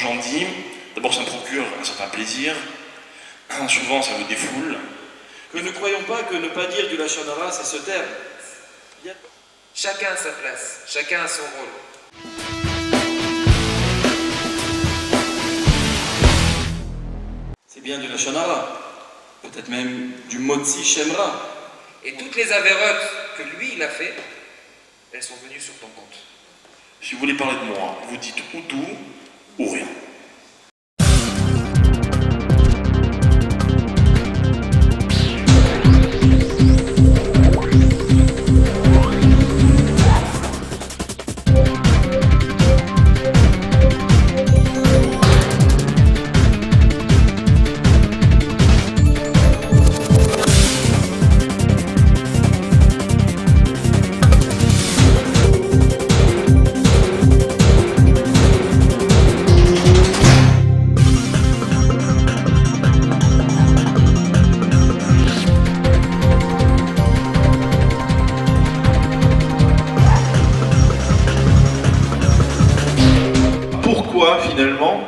j'en dis, d'abord ça me procure un certain plaisir, souvent ça me défoule. Que ne croyons pas que ne pas dire du Lachon Hara, c'est se taire. Chacun a sa place, chacun a son rôle. C'est bien du Lachon Hara, peut-être même du Motzi Shemra. Et toutes les avérotes que lui il a fait, elles sont venues sur ton compte. Si vous voulez parler de moi, vous dites ou tout ou rien. Pourquoi finalement?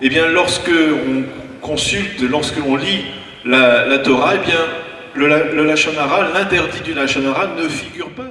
Eh bien, lorsque on consulte, lorsque l'on lit la Torah, eh bien, le Lachon Hara, l'interdit du Lachon Hara ne figure pas.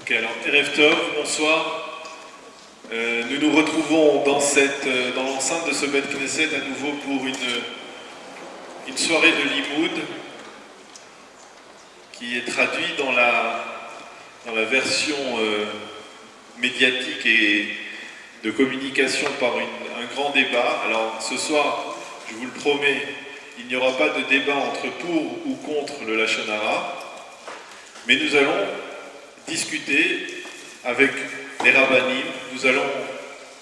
Ok, alors Erev Tov, bonsoir. Nous nous retrouvons dans l'enceinte de ce Beth Knesset à nouveau pour une soirée de Limoud qui est traduite dans la version médiatique et de communication par un grand débat. Alors ce soir, je vous le promets, il n'y aura pas de débat entre pour ou contre le Lachon Hara, mais nous allons discuter avec les rabbinim, nous allons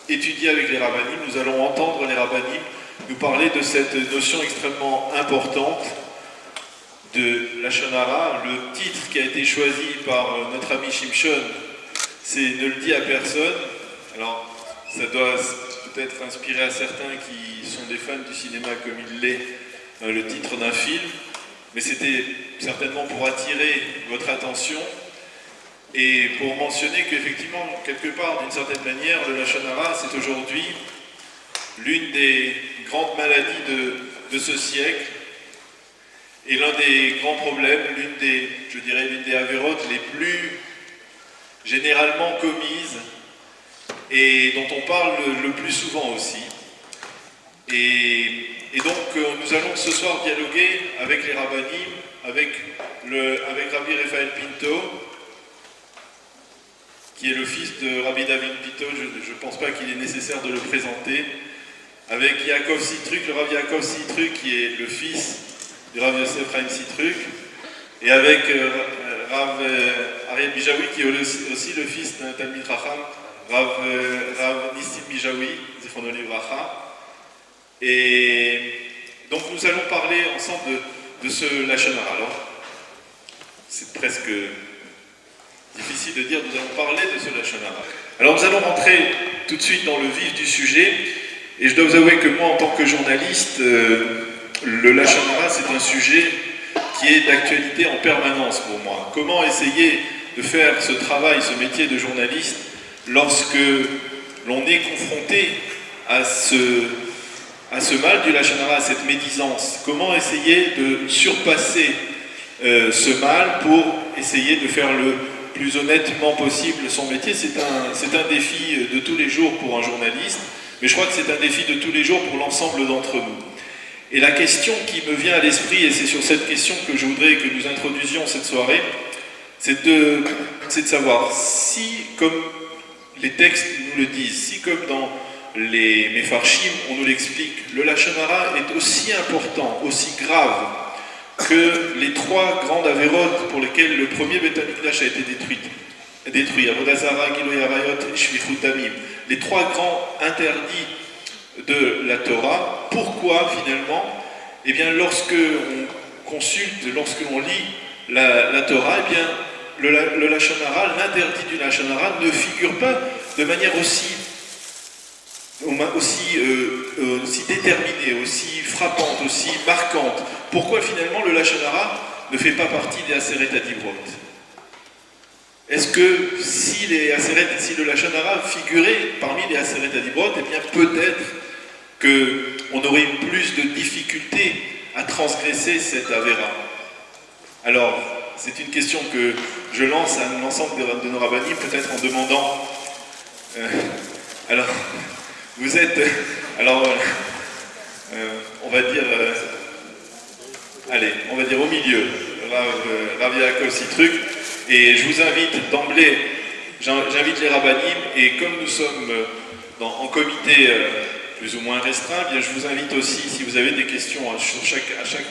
étudier avec les rabbinim, nous allons entendre les rabbinim nous parler de cette notion extrêmement importante de Lachon Hara. Le titre qui a été choisi par notre ami Shimshon, c'est « Ne le dis à personne ». Alors, ça doit peut-être inspirer à certains qui sont des fans du cinéma comme il l'est, le titre d'un film, mais c'était certainement pour attirer votre attention et pour mentionner qu'effectivement, quelque part, d'une certaine manière, le Lachon Hara, c'est aujourd'hui l'une des grandes maladies de ce siècle et l'un des grands problèmes, l'une des avérotes les plus généralement commises et dont on parle le plus souvent aussi. Et donc nous allons ce soir dialoguer avec les rabbinim, avec Rabbi Raphaël Pinto, qui est le fils de Rabbi David Pinto, je ne pense pas qu'il est nécessaire de le présenter, avec Yaakov Sitruk, le Rabbi Yaakov Sitruk, qui est le fils du Rav Yosef Chaim Sitruk, et avec Rav Ariel Bijawi, qui est aussi le fils d'un Talmid Chacham, Rav Nissim Bijawi, Zichrono Livracha. Et donc nous allons parler ensemble de ce Lachon Hara. Alors, c'est presque difficile de dire, nous allons parler de ce Lachon Hara. Alors nous allons rentrer tout de suite dans le vif du sujet, et je dois vous avouer que moi, en tant que journaliste, le Lachon Hara, c'est un sujet qui est d'actualité en permanence pour moi. Comment essayer de faire ce travail, ce métier de journaliste, lorsque l'on est confronté à ce mal du Lachon Hara, à cette médisance? Comment essayer de surpasser ce mal pour essayer de faire le plus honnêtement possible son métier? C'est un défi de tous les jours pour un journaliste, mais je crois que c'est un défi de tous les jours pour l'ensemble d'entre nous. Et la question qui me vient à l'esprit, et c'est sur cette question que je voudrais que nous introduisions cette soirée, c'est de savoir si, comme les textes nous le disent, si comme dans les Mefarshim, on nous l'explique, le Lachon Hara est aussi important, aussi grave que les trois grandes avérotes pour lesquelles le premier Beth Amikdash a été détruit, Avodah Zara, Giloy Arayot et Shvichut Damim, les trois grands interdits de la Torah. Pourquoi finalement? Eh bien, lorsque on consulte, lorsque l'on lit la Torah, eh bien, le Lachon Hara, l'interdit du Lachon Hara ne figure pas de manière aussi déterminée, aussi frappante, aussi marquante. Pourquoi finalement le Lachon Hara ne fait pas partie des Aseret Adibrot? Est-ce que si le Lachon Hara figurait parmi les Aseret Adibrot, eh bien peut-être qu'on aurait plus de difficultés à transgresser cette Avera. Alors, c'est une question que je lance à l'ensemble de nos rabbinim, peut-être en demandant... alors, vous êtes... Alors, on va dire... on va dire au milieu, Rav Yaakov Sitruk, et je vous invite d'emblée, j'invite les rabbinim, et comme nous sommes en comité plus ou moins restreint, bien je vous invite aussi, si vous avez des questions à chaque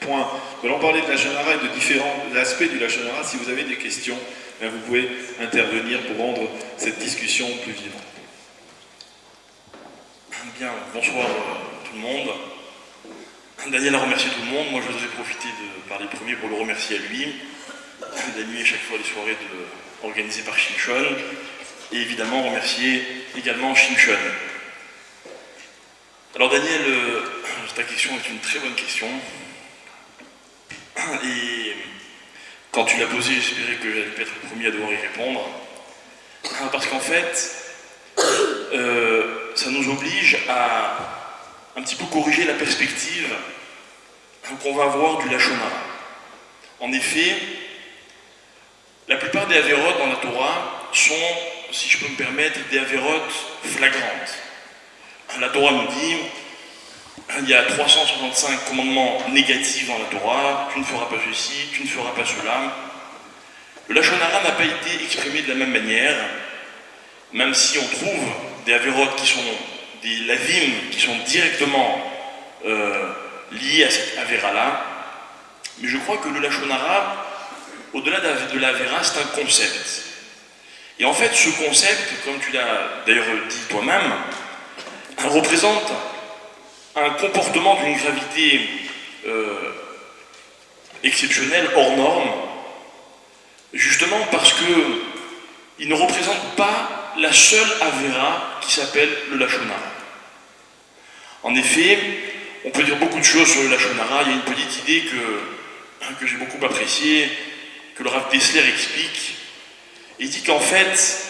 point, nous allons parler de Lachon Hara et de différents aspects du Lachon Hara. Si vous avez des questions, bien vous pouvez intervenir pour rendre cette discussion plus vivante. Bien, bonsoir tout le monde. Daniel a remercié tout le monde. Moi, je voudrais profiter de parler premier pour le remercier à lui, d'animer chaque fois les soirées organisées par Shimshon, et évidemment remercier également Shimshon. Alors Daniel, ta question est une très bonne question. Et quand tu l'as posée, j'espérais que j'allais être le premier à devoir y répondre. Parce qu'en fait, ça nous oblige à un petit peu corriger la perspective qu'on va avoir du Lachon Hara. En effet, la plupart des avérotes dans la Torah sont, si je peux me permettre, des avérotes flagrantes. La Torah nous dit, il y a 365 commandements négatifs dans la Torah, tu ne feras pas ceci, tu ne feras pas cela. Le Lachon Hara n'a pas été exprimé de la même manière, même si on trouve des avérotes qui sont des lavim, qui sont directement liés à cette avéra-là. Mais je crois que le Lachon Hara, au-delà de l'avéra, c'est un concept. Et en fait, ce concept, comme tu l'as d'ailleurs dit toi-même, représente un comportement d'une gravité exceptionnelle, hors norme, justement parce qu'il ne représente pas la seule avéra qui s'appelle le Lachon Hara. En effet, on peut dire beaucoup de choses sur le Lachon Hara. Il y a une petite idée que j'ai beaucoup appréciée, que le Rav Dessler explique. Il dit qu'en fait,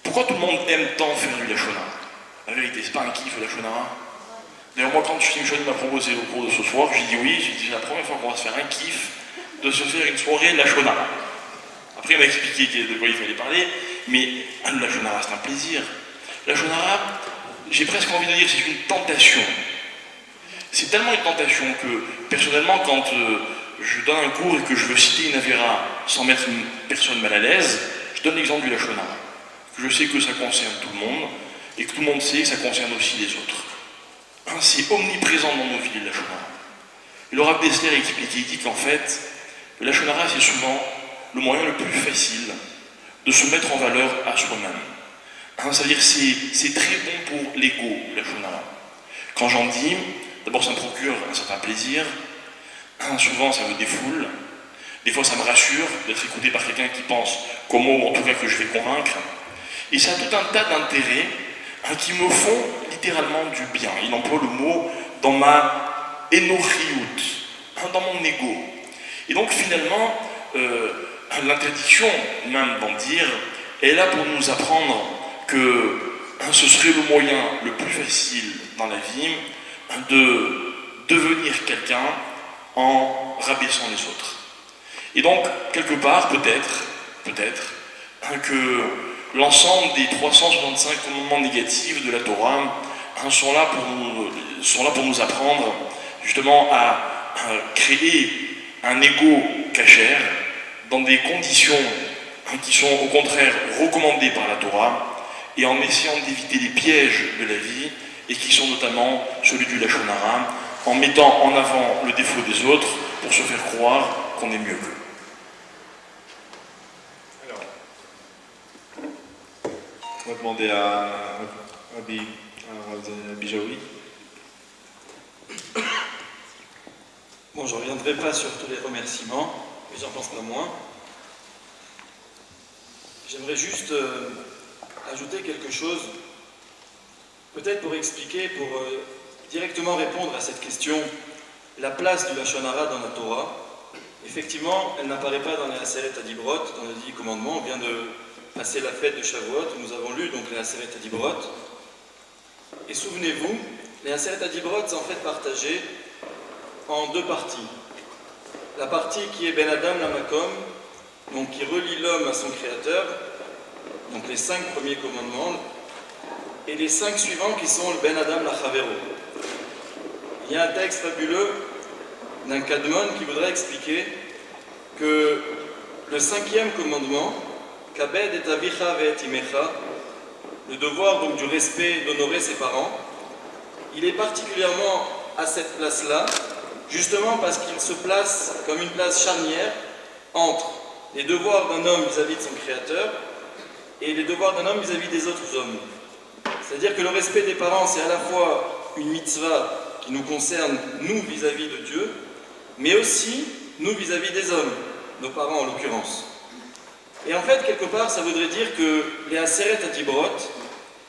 pourquoi tout le monde aime tant faire du Lachon Hara? La vérité, c'est pas un kiff, la Shonara. D'ailleurs, moi, quand Tim Shoni m'a proposé au cours de ce soir, j'ai dit oui, j'ai dit c'est la première fois qu'on va se faire un kiff de se faire une soirée de la Shonara. Après, il m'a expliqué de quoi il fallait parler, mais la Shonara, c'est un plaisir. La Shonara, j'ai presque envie de dire, c'est une tentation. C'est tellement une tentation que, personnellement, quand je donne un cours et que je veux citer une Avera sans mettre une personne mal à l'aise, je donne l'exemple du Lachonara. Je sais que ça concerne tout le monde, et que tout le monde sait que ça concerne aussi les autres. C'est omniprésent dans nos vies, le Lachonara. Et le Rav Dessler explique, il dit qu'en fait, le Lachonara, c'est souvent le moyen le plus facile de se mettre en valeur à soi-même. Ça veut dire c'est très bon pour l'ego, le Lachonara. Quand j'en dis, d'abord ça me procure un certain plaisir, souvent ça me défoule, des fois ça me rassure d'être écouté par quelqu'un qui pense comme moi, ou en tout cas que je vais convaincre, et ça a tout un tas d'intérêts qui me font littéralement du bien. Il emploie le mot dans ma énoriout, dans mon ego. Et donc finalement, l'interdiction même d'en dire est là pour nous apprendre que ce serait le moyen le plus facile dans la vie de devenir quelqu'un en rabaissant les autres. Et donc, quelque part, peut-être, que l'ensemble des 365 commandements négatifs de la Torah sont là pour nous apprendre justement à créer un ego cachère dans des conditions qui sont au contraire recommandées par la Torah et en essayant d'éviter les pièges de la vie et qui sont notamment celui du Lachonara, en mettant en avant le défaut des autres pour se faire croire qu'on est mieux qu'eux. Alors, on va demander à Bijaoui. Bon, je ne reviendrai pas sur tous les remerciements, mais j'en pense pas moins. J'aimerais juste ajouter quelque chose, peut-être pour expliquer, pour directement répondre à cette question, la place du Lachonara dans la Torah. Effectivement, elle n'apparaît pas dans les Aseret Adibrot, dans les 10 commandements. On vient de passer la fête de Shavuot, où nous avons lu donc les Aseret Adibrot. Et souvenez-vous, les Aseret Adibrot sont en fait partagés en deux parties. La partie qui est Ben Adam Lamakom, donc qui relie l'homme à son créateur, donc les 5 premiers commandements, et les 5 suivants qui sont le Ben Adam Lachavero. Il y a un texte fabuleux d'un Kadmon qui voudrait expliquer que le 5e commandement, Kabed et Avicha ve'et imecha, le devoir donc du respect d'honorer ses parents, il est particulièrement à cette place-là, justement parce qu'il se place comme une place charnière entre les devoirs d'un homme vis-à-vis de son créateur et les devoirs d'un homme vis-à-vis des autres hommes. C'est-à-dire que le respect des parents, c'est à la fois une mitzvah qui nous concerne, nous, vis-à-vis de Dieu, mais aussi nous vis-à-vis des hommes, nos parents en l'occurrence. Et en fait, quelque part, ça voudrait dire que les Aseret Adibrot,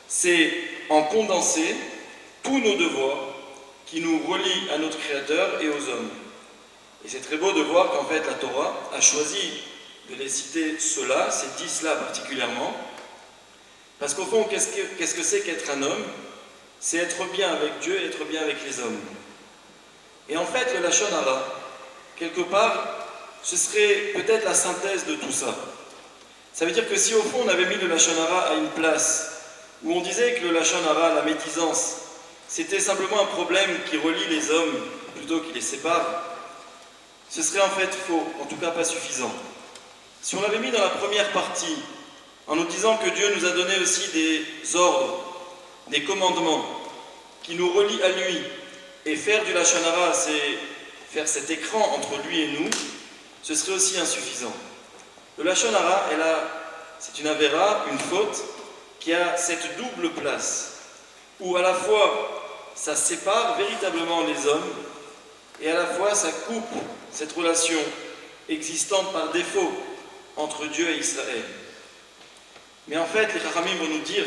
c'est en condensé tous nos devoirs qui nous relient à notre Créateur et aux hommes. Et c'est très beau de voir qu'en fait, la Torah a choisi de les citer ceux-là, ces 10-là particulièrement, parce qu'au fond, qu'est-ce que c'est qu'être un homme? C'est être bien avec Dieu et être bien avec les hommes. Et en fait, le Lachonara, quelque part, ce serait peut-être la synthèse de tout ça. Ça veut dire que si au fond on avait mis le Lachonara à une place où on disait que le Lachonara, la médisance, c'était simplement un problème qui relie les hommes plutôt qu'il les sépare, ce serait en fait faux, en tout cas pas suffisant. Si on l'avait mis dans la première partie, en nous disant que Dieu nous a donné aussi des ordres, des commandements qui nous relient à lui, et faire du Lachonara, c'est faire cet écran entre lui et nous, ce serait aussi insuffisant. Le Lachonara, c'est une avéra, une faute, qui a cette double place, où à la fois ça sépare véritablement les hommes, et à la fois ça coupe cette relation existante par défaut entre Dieu et Israël. Mais en fait, les Chachamim vont nous dire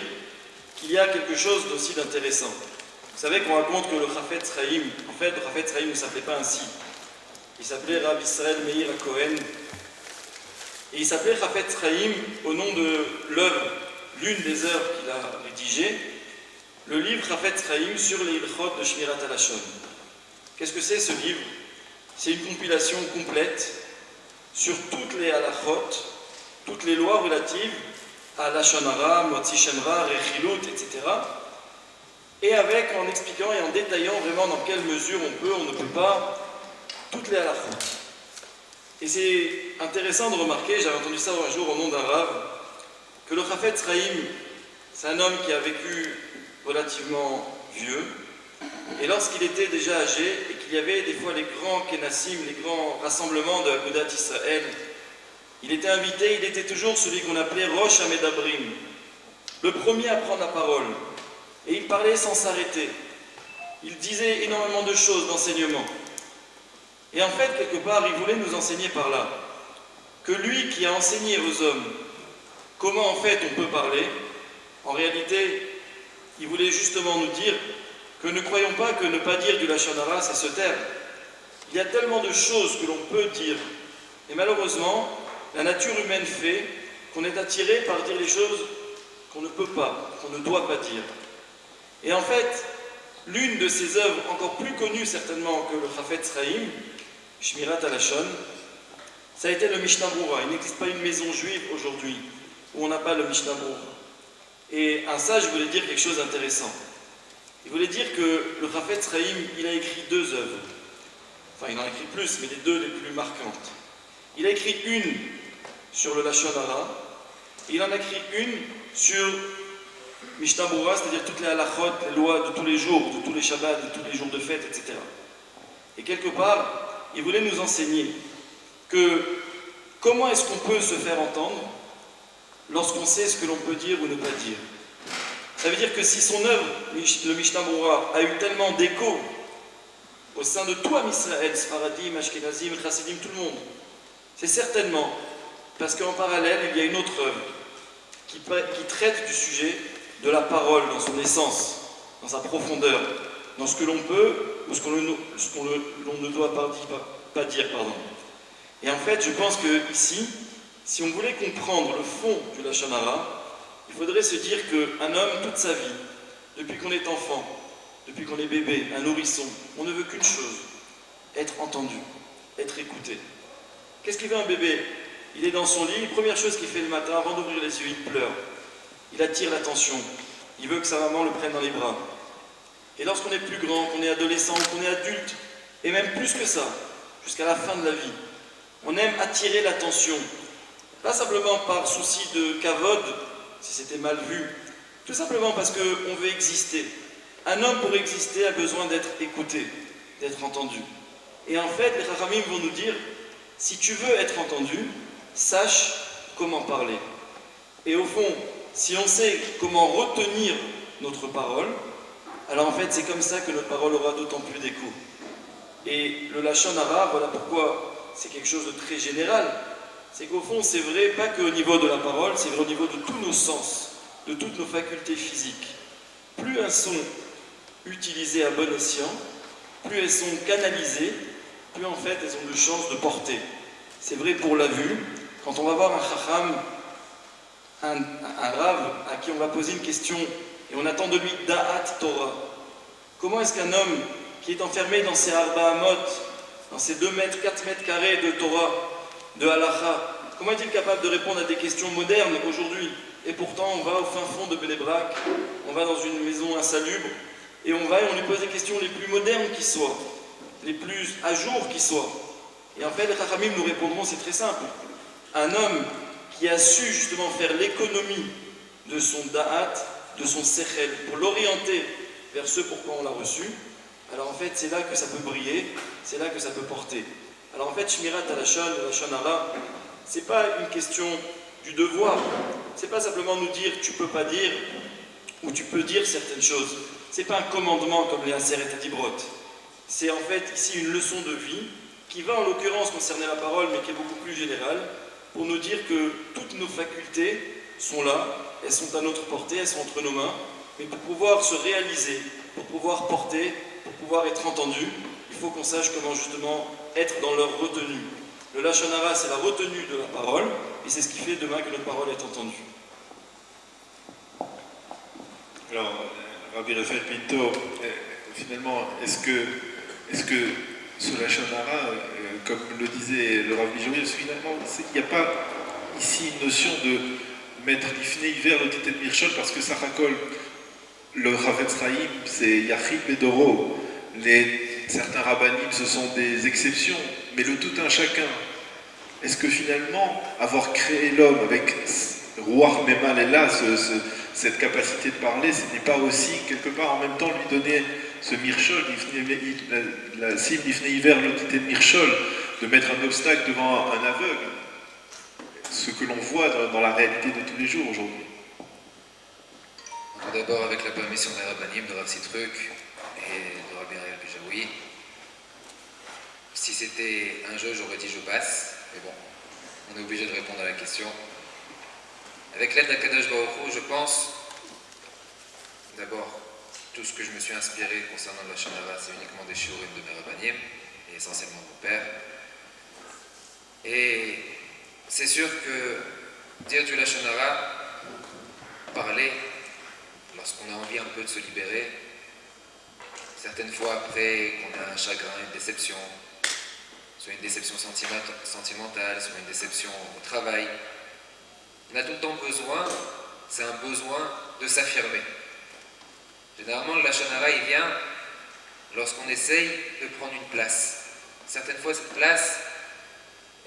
qu'il y a quelque chose d'aussi d'intéressant. Vous savez qu'on raconte que le Chafetz Chaim, en fait, le Chafetz Chaim ne s'appelait pas ainsi. Il s'appelait Rav Israël Meir Cohen. Et il s'appelait Chafetz Chaim au nom de l'œuvre, l'une des œuvres qu'il a rédigées, le livre Chafetz Chaim sur les Ilchot de Shmirat HaLashon. Qu'est-ce que c'est ce livre? C'est une compilation complète sur toutes les halachot, toutes les lois relatives à Lashon Hara, Motzi Shem Ra, Rechilut, etc. Et en expliquant et en détaillant vraiment dans quelle mesure on ne peut pas, toutes les halachot. Et c'est intéressant de remarquer, j'avais entendu ça un jour au nom d'un Rav, que le Chafetz Chaim, c'est un homme qui a vécu relativement vieux, et lorsqu'il était déjà âgé, et qu'il y avait des fois les grands Kenassim, les grands rassemblements de Agudat Israël, il était invité, il était toujours celui qu'on appelait Rosh Hamedabrim, le premier à prendre la parole. Et il parlait sans s'arrêter. Il disait énormément de choses, d'enseignements. Et en fait, quelque part, il voulait nous enseigner par là que lui qui a enseigné aux hommes comment en fait on peut parler, en réalité, il voulait justement nous dire que ne croyons pas que ne pas dire du Lashon Hara, c'est se taire. Il y a tellement de choses que l'on peut dire. Et malheureusement, la nature humaine fait qu'on est attiré par dire les choses qu'on ne peut pas, qu'on ne doit pas dire. Et en fait, l'une de ses œuvres, encore plus connue certainement que le Chafetz Chaim, Shmirat HaLashon, ça a été le Mishnah Berurah. Il n'existe pas une maison juive aujourd'hui où on n'a pas le Mishnah Berurah. Et un sage voulait dire quelque chose d'intéressant. Il voulait dire que le Chafetz Chaim, il a écrit 2 œuvres. Enfin, il en a écrit plus, mais les 2 les plus marquantes. Il a écrit une sur le Lashon Hara, et il en a écrit une sur Mishnah Berurah, c'est-à-dire toutes les halachot, les lois de tous les jours, de tous les shabbats, de tous les jours de fête, etc. Et quelque part, il voulait nous enseigner que comment est-ce qu'on peut se faire entendre lorsqu'on sait ce que l'on peut dire ou ne pas dire. Ça veut dire que si son œuvre, le Mishnah Berurah, a eu tellement d'écho au sein de tout Am Israël, Sfaradim, Ashkenazim, Chassidim, tout le monde, c'est certainement parce qu'en parallèle, il y a une autre œuvre qui traite du sujet de la parole dans son essence, dans sa profondeur, dans ce que l'on peut ou ce que l'on ne doit pas dire. Et en fait, je pense que ici, si on voulait comprendre le fond du Lashon Hara, il faudrait se dire qu'un homme, toute sa vie, depuis qu'on est enfant, depuis qu'on est bébé, un nourrisson, on ne veut qu'une chose, être entendu, être écouté. Qu'est-ce qu'il veut un bébé? Il est dans son lit, première chose qu'il fait le matin, avant d'ouvrir les yeux, il pleure. Il attire l'attention. Il veut que sa maman le prenne dans les bras. Et lorsqu'on est plus grand, qu'on est adolescent, qu'on est adulte, et même plus que ça, jusqu'à la fin de la vie, on aime attirer l'attention. Pas simplement par souci de kavod, si c'était mal vu, tout simplement parce qu'on veut exister. Un homme, pour exister, a besoin d'être écouté, d'être entendu. Et en fait, les Chachamim vont nous dire, si tu veux être entendu, sache comment parler. Et au fond, si on sait comment retenir notre parole, alors en fait c'est comme ça que notre parole aura d'autant plus d'écho. Et le Lashon Hara, voilà pourquoi c'est quelque chose de très général, c'est qu'au fond c'est vrai pas qu'au niveau de la parole, c'est vrai au niveau de tous nos sens, de toutes nos facultés physiques. Plus elles sont utilisées à bon escient, plus elles sont canalisées, plus en fait elles ont de chances de porter. C'est vrai pour la vue, quand on va voir un chacham, un rave à qui on va poser une question et on attend de lui Da'at Torah. Comment est-ce qu'un homme qui est enfermé dans ses Arba Amot, dans ses 2 mètres, 4 mètres carrés de Torah, de Halacha, comment est-il capable de répondre à des questions modernes aujourd'hui? Et pourtant on va au fin fond de Bnei Brak, on va dans une maison insalubre et on lui pose des questions les plus modernes qui soient, les plus à jour qui soient. Et en fait les Chachamim nous répondront, c'est très simple. Un homme qui a su justement faire l'économie de son da'at, de son sechel, pour l'orienter vers ce pourquoi on l'a reçu, alors en fait c'est là que ça peut briller, c'est là que ça peut porter. Alors en fait, Shmirat HaLashon, le Lashon Hara, c'est pas une question du devoir, c'est pas simplement nous dire tu peux pas dire, ou tu peux dire certaines choses, c'est pas un commandement comme les Aseret HaDibrot, c'est en fait ici une leçon de vie qui va en l'occurrence concerner la parole mais qui est beaucoup plus générale, pour nous dire que toutes nos facultés sont là, elles sont à notre portée, elles sont entre nos mains, mais pour pouvoir se réaliser, pour pouvoir porter, pour pouvoir être entendu, il faut qu'on sache comment justement être dans leur retenue. Le Lashon Hara, c'est la retenue de la parole, et c'est ce qui fait demain que notre parole est entendue. Alors, Rabbi Raphaël Pinto, finalement, est-ce que ce Lachon Hara, comme le disait le Rav Bijoui, finalement, il n'y a pas ici une notion de mettre l'ifné hiver le titet de Mirchol parce que ça racole. Le Chavetz Chaim, c'est Yachid Bedoro. Certains rabbinim, ce sont des exceptions, mais le tout un chacun. Est-ce que finalement, avoir créé l'homme avec Ruach Memal et là, cette capacité de parler, ce n'est pas aussi, quelque part, en même temps, lui donner ce Mirchol, la cible d'Ifné hiver, le titet de Mirchol, de mettre un obstacle devant un aveugle, ce que l'on voit dans la réalité de tous les jours aujourd'hui. Tout d'abord, avec la permission des rabbinim, de Rav Sitruk et de Rabbi Ariel Bijaoui. Si c'était un jeu, j'aurais dit je passe, mais bon, on est obligé de répondre à la question. Avec l'aide d'Akadosh Baruch Hu, je pense, d'abord, tout ce que je me suis inspiré concernant la Lachon Hara, c'est uniquement des shiurim de mes rabbinim, et essentiellement de mon père. Et c'est sûr que dire du Lachon Hara, parler, lorsqu'on a envie un peu de se libérer, certaines fois après qu'on a un chagrin, une déception, soit une déception sentimentale, soit une déception au travail, on a tout le temps besoin, c'est un besoin de s'affirmer. Généralement, le Lachon Hara, il vient lorsqu'on essaye de prendre une place. Certaines fois, cette place,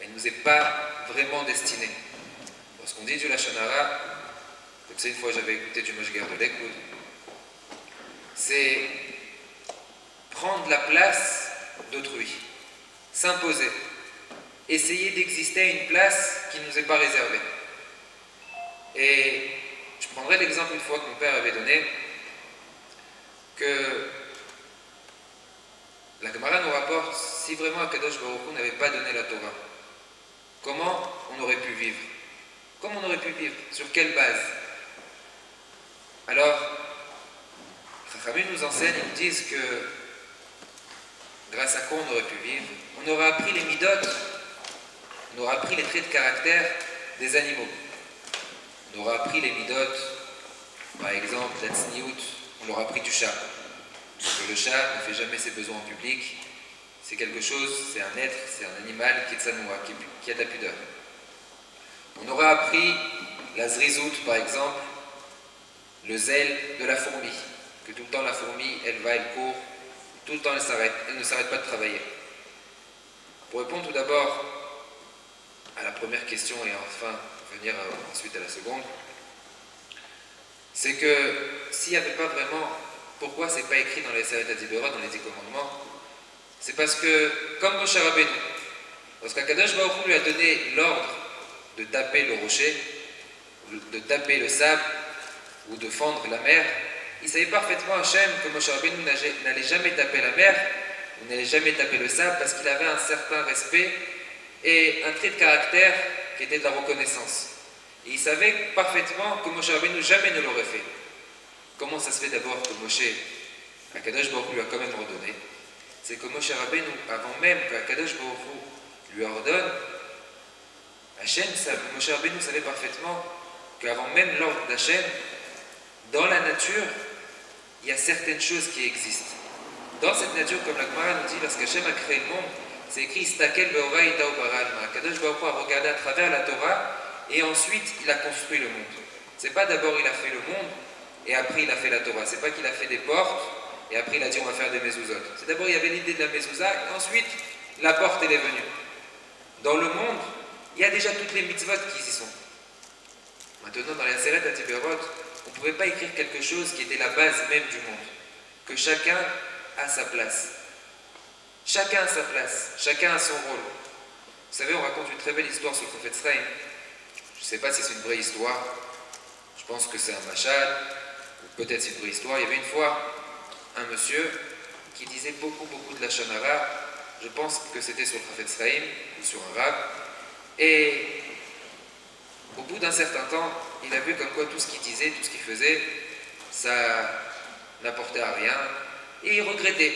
elle ne nous est pas vraiment destinée. Lorsqu'on dit du Lachon Hara, comme ça, une fois j'avais écouté du Moshger de l'Ekoud, c'est prendre la place d'autrui, s'imposer, essayer d'exister à une place qui ne nous est pas réservée. Et je prendrai l'exemple une fois que mon père avait donné que la Gemara nous rapporte, si vraiment Akadosh Baruch Hu n'avait pas donné la Torah, comment on aurait pu vivre? Comment on aurait pu vivre? Sur quelle base? Alors, Chachamim nous enseignent, ils nous disent que grâce à quoi on aurait pu vivre? On aurait appris les midot, on aurait appris les traits de caractère des animaux. On aurait appris les midot, par exemple, la tzniout, on leur a appris du chat. Parce que le chat ne fait jamais ses besoins en public, c'est quelque chose, c'est un être, c'est un animal qui est tsanoua, qui a de la pudeur. On aurait appris la zrizout, par exemple, le zèle de la fourmi, que tout le temps la fourmi, elle va, elle court, tout le temps elle ne s'arrête pas de travailler. Pour répondre tout d'abord à la première question et enfin venir ensuite à la seconde, c'est que s'il n'y avait pas vraiment, pourquoi c'est pas écrit dans les Seret HaDiberot, dans les 10 commandements, c'est parce que, comme Moshe Rabbeinu, lorsqu'Akadosh Baruch Hu lui a donné l'ordre de taper le rocher, de taper le sable, ou de fendre la mer, il savait parfaitement Hachem que Moshe Rabbeinu n'allait jamais taper la mer, ou n'allait jamais taper le sable, parce qu'il avait un certain respect et un trait de caractère qui était de la reconnaissance. Et il savait parfaitement que Moshe Rabbeinu jamais ne l'aurait fait. Comment ça se fait d'abord que Moshe, Akadosh Baruch Hu lui a quand même ordonné? C'est que Moshe Rabbeinu, avant même qu'Akadosh Baruch Hu lui ordonne, Moshe Rabbeinu savait parfaitement qu'avant même l'ordre d'Hachem, dans la nature, il y a certaines choses qui existent. Dans cette nature, comme la Gemara nous dit, lorsqu'Hachem a créé le monde, c'est écrit Istakel be'ora ita u'baralma. Akadosh Baruch Hu a regardé à travers la Torah et ensuite il a construit le monde. C'est pas d'abord il a fait le monde et après il a fait la Torah. C'est pas qu'il a fait des portes et après il a dit on va faire des mezuzot. C'est d'abord il y avait l'idée de la mezouza et ensuite la porte elle est venue. Dans le monde, il y a déjà toutes les mitzvot qui y sont. Maintenant, dans les Seret HaDiberot, on ne pouvait pas écrire quelque chose qui était la base même du monde. Que chacun a sa place. Chacun a sa place. Chacun a son rôle. Vous savez, on raconte une très belle histoire sur le prophète Sraïm. Je ne sais pas si c'est une vraie histoire. Je pense que c'est un machal. Ou peut-être c'est une vraie histoire. Il y avait une fois un monsieur qui disait beaucoup de Lachon Hara. Je pense que c'était sur le prophète Sraïm ou sur un rab. Et au bout d'un certain temps, il a vu comme quoi tout ce qu'il disait, tout ce qu'il faisait, ça n'apportait à rien, et il regrettait.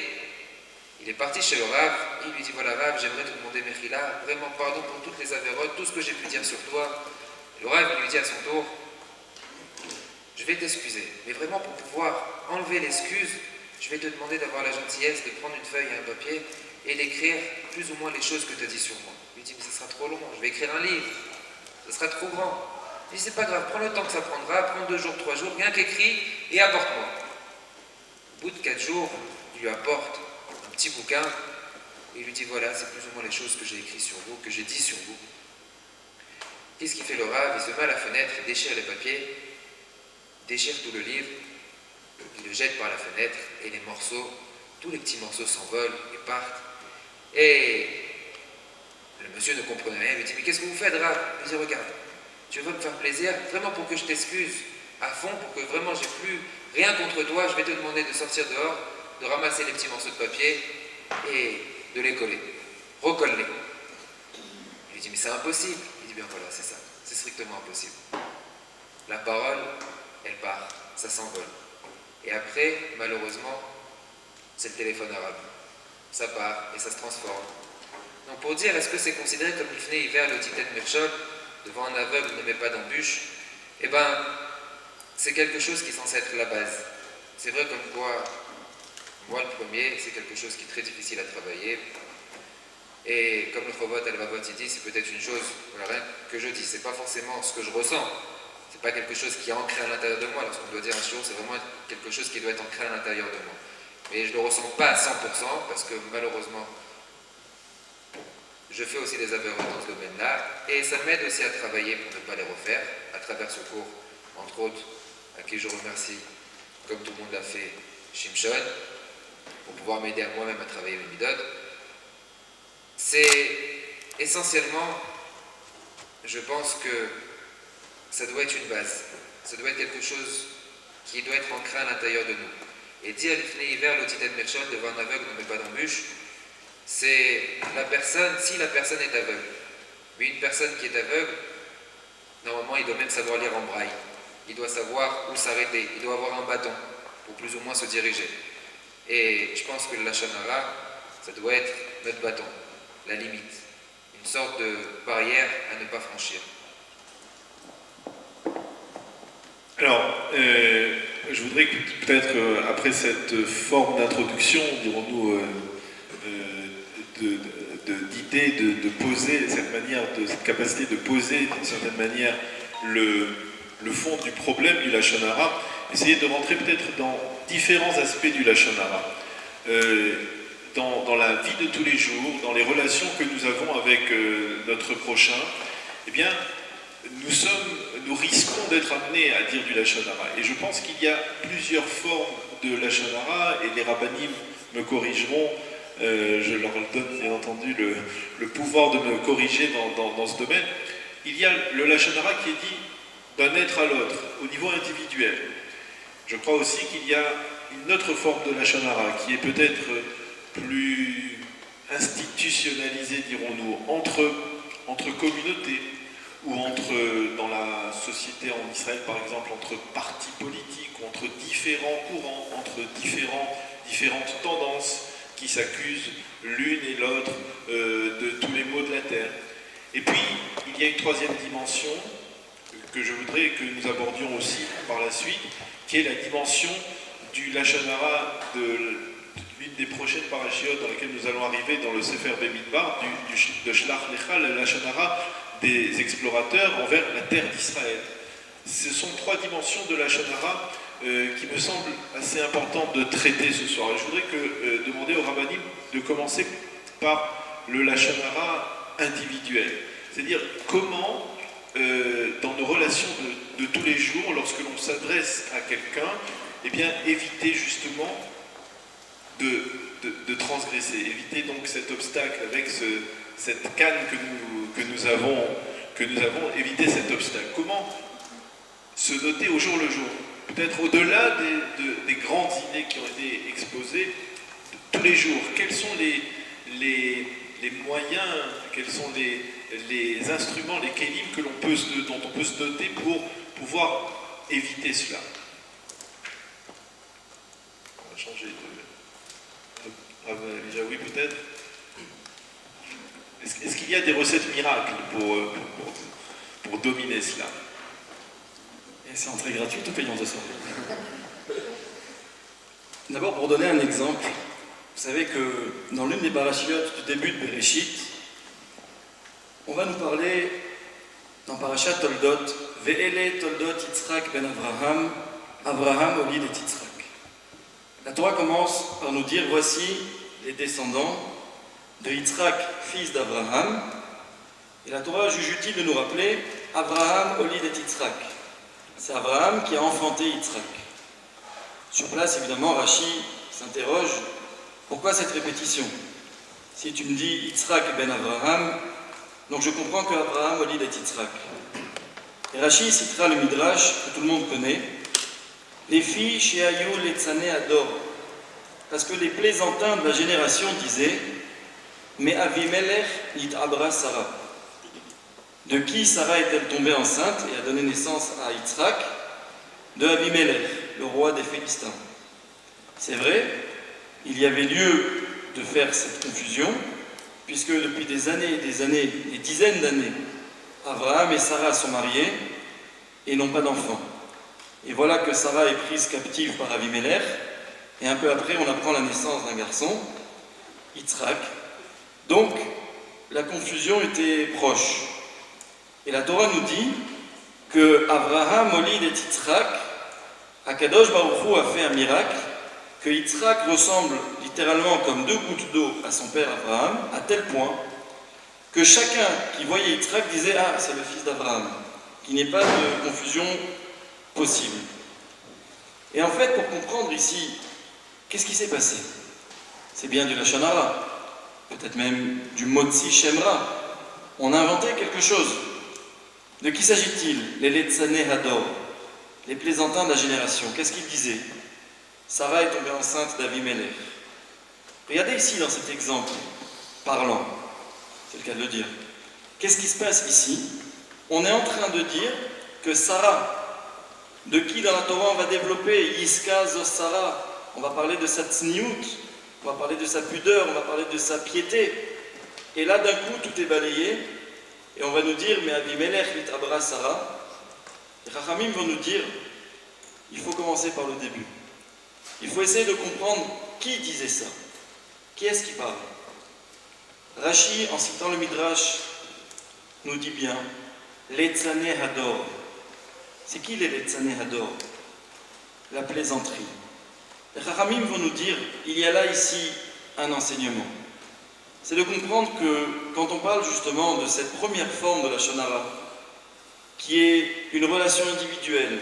Il est parti chez le Rav, il lui dit voilà Rav, j'aimerais te demander Mechila, vraiment pardon pour toutes les avérotes, tout ce que j'ai pu dire sur toi. Et le Rav lui dit à son tour, je vais t'excuser. Mais vraiment, pour pouvoir enlever l'excuse, je vais te demander d'avoir la gentillesse de prendre une feuille et un papier et d'écrire plus ou moins les choses que tu as dit sur moi. Il dit, mais ce sera trop long, je vais écrire un livre, ce sera trop grand. Il dit, c'est pas grave, prends le temps que ça prendra, prends 2 jours, 3 jours, rien qu'écrit, et apporte-moi. Au bout de 4 jours, il lui apporte un petit bouquin, et il lui dit, voilà, c'est plus ou moins les choses que j'ai écrites sur vous, que j'ai dit sur vous. Qu'est-ce qu'il fait le Rav? Il se met à la fenêtre, il déchire les papiers, déchire tout le livre, il le jette par la fenêtre, et les morceaux, tous les petits morceaux s'envolent et partent. Et le monsieur ne comprenait rien, il lui dit, mais qu'est-ce que vous faites, Rav? Il dit, regarde, tu veux me faire plaisir, vraiment pour que je t'excuse à fond, pour que vraiment j'ai plus rien contre toi, je vais te demander de sortir dehors, de ramasser les petits morceaux de papier et de les coller. Recolle-les. Il lui dit, mais c'est impossible. Il dit, bien voilà, c'est ça. C'est strictement impossible. La parole, elle part, ça s'envole. Et après, malheureusement, c'est le téléphone arabe. Ça part et ça se transforme. Donc pour dire, est-ce que c'est considéré comme l'ifné hiver, le titan merchol, devant un aveugle, ne met pas d'embûche? Eh bien, c'est quelque chose qui est censé être la base. C'est vrai comme quoi, moi le premier, c'est quelque chose qui est très difficile à travailler. Et comme le Chovot Al-Vavot dit, c'est peut-être une chose, voilà, que je dis, c'est pas forcément ce que je ressens. C'est pas quelque chose qui est ancré à l'intérieur de moi. Lorsqu'on doit dire un shiur, c'est vraiment quelque chose qui doit être ancré à l'intérieur de moi. Mais je ne le ressens pas à 100% parce que malheureusement, je fais aussi des aveux dans ce domaine-là. Et ça m'aide aussi à travailler pour ne pas les refaire, à travers ce cours, entre autres, à qui je remercie, comme tout le monde l'a fait, Shimshon, pour pouvoir m'aider à moi-même à travailler mes midot. C'est essentiellement, je pense que ça doit être une base, ça doit être quelque chose qui doit être ancré à l'intérieur de nous. Et dire l'ifné hiver, l'otiten merchol, devant un aveugle ne met pas d'embûche, c'est la personne, si la personne est aveugle. Mais une personne qui est aveugle, normalement, il doit même savoir lire en braille. Il doit savoir où s'arrêter, il doit avoir un bâton pour plus ou moins se diriger. Et je pense que le Lachon Hara, ça doit être notre bâton, la limite, une sorte de barrière à ne pas franchir. Alors, je voudrais que peut-être après cette forme d'introduction, dirons-nous, d'idée de poser cette manière, cette capacité de poser d'une certaine manière le fond du problème du Lachon Hara, essayer de rentrer peut-être dans différents aspects du Lachon Hara, dans la vie de tous les jours, dans les relations que nous avons avec notre prochain. Eh bien, nous risquons d'être amenés à dire du Lachon Hara. Et je pense qu'il y a plusieurs formes de Lachon Hara, et les rabbinim me corrigeront. Je leur donne bien entendu le pouvoir de me corriger dans ce domaine. Il y a le Lachon Hara qui est dit d'un être à l'autre, au niveau individuel. Je crois aussi qu'il y a une autre forme de Lachon Hara qui est peut-être plus institutionnalisée, dirons-nous, entre communautés, ou dans la société en Israël, par exemple, entre partis politiques, ou entre différents courants, entre différentes tendances qui s'accusent l'une et l'autre de tous les maux de la terre. Et puis, il y a une troisième dimension que je voudrais que nous abordions aussi par la suite, qui est la dimension du Lachon Hara de l'une des prochaines parachiotes dans lesquelles nous allons arriver dans le Sefer Bemidbar, de Shlach Lecha, le Lachon Hara des explorateurs envers la terre d'Israël. Ce sont trois dimensions de Lachon Hara qui me semblent assez importantes de traiter ce soir. Et je voudrais demander aux rabbinim de commencer par le Lachon Hara individuel. C'est-à-dire comment, dans nos relations de tous les jours, lorsque l'on s'adresse à quelqu'un, eh bien, éviter justement de transgresser, éviter donc cet obstacle avec cette canne que nous avons, éviter cet obstacle. Comment se doter au jour le jour, peut-être au-delà des grandes idées qui ont été exposées, tous les jours, quels sont les moyens, quels sont les instruments, les kélim dont on peut se doter pour pouvoir éviter cela. On va changer oui, peut-être. Est-ce qu'il y a des recettes miracles pour dominer cela? Et c'est entrée gratuite ou payante ce soir? D'abord, pour donner un exemple, vous savez que dans l'une des parachiotes du début de Bereshit, on va nous parler dans Parashat Toldot, Ve'ele Toldot Yitzhak ben Avraham, Avraham olid et Yitzhak. La Torah commence par nous dire, voici les descendants de Yitzhak, fils d'Abraham. Et la Torah juge utile de nous rappeler, Avraham olid et Yitzhak. C'est Abraham qui a enfanté Yitzhak. Sur place, évidemment, Rashi s'interroge, pourquoi cette répétition? Si tu me dis Yitzhak ben Avraham, donc je comprends que Abraham olid et Yitzhak. Et Rashi citera le Midrash que tout le monde connaît, les filles chez Ayou Letzane Ador, parce que les plaisantins de la génération disaient, mais Avimelech lit Abra Sarah. De qui Sarah est-elle tombée enceinte et a donné naissance à Yitzhak? De Avimelech, le roi des Philistins. C'est vrai, il y avait lieu de faire cette confusion, puisque depuis des années, des dizaines d'années, Abraham et Sarah sont mariés et n'ont pas d'enfants. Et voilà que Sarah est prise captive par Avimelech, et un peu après, on apprend la naissance d'un garçon, Yitzhak. Donc, la confusion était proche. Et la Torah nous dit que Abraham olid et Yitzhak, Akadosh Baruch Hu a fait un miracle, que Yitzhak ressemble littéralement comme deux gouttes d'eau à son père Abraham, à tel point que chacun qui voyait Yitzhak disait « Ah, c'est le fils d'Abraham », qu'il n'y ait pas de confusion possible. Et en fait, pour comprendre ici, qu'est-ce qui s'est passé? C'est bien du Lashon Hara, peut-être même du Motzi Shemra. On a inventé quelque chose. De qui s'agit-il? Les Letzane Hador, les plaisantins de la génération. Qu'est-ce qu'ils disaient? Sarah est tombée enceinte d'Avimelech. Regardez ici dans cet exemple parlant, c'est le cas de le dire. Qu'est-ce qui se passe ici? On est en train de dire que Sarah, de qui dans la Torah on va développer Yiska Zos Sarah, on va parler de sa tsniout, on va parler de sa pudeur, on va parler de sa piété. Et là d'un coup tout est balayé et on va nous dire mais Avimelech lit Abra Sarah. Les Chachamim vont nous dire il faut commencer par le début. Il faut essayer de comprendre qui disait ça. Qui est-ce qui parle? Rashi, en citant le Midrash, nous dit bien Letzane Hador. C'est qui les Letzane Hador? La plaisanterie. Les Chachamim vont nous dire il y a là ici un enseignement. C'est de comprendre que quand on parle justement de cette première forme de la Lashon Hara, qui est une relation individuelle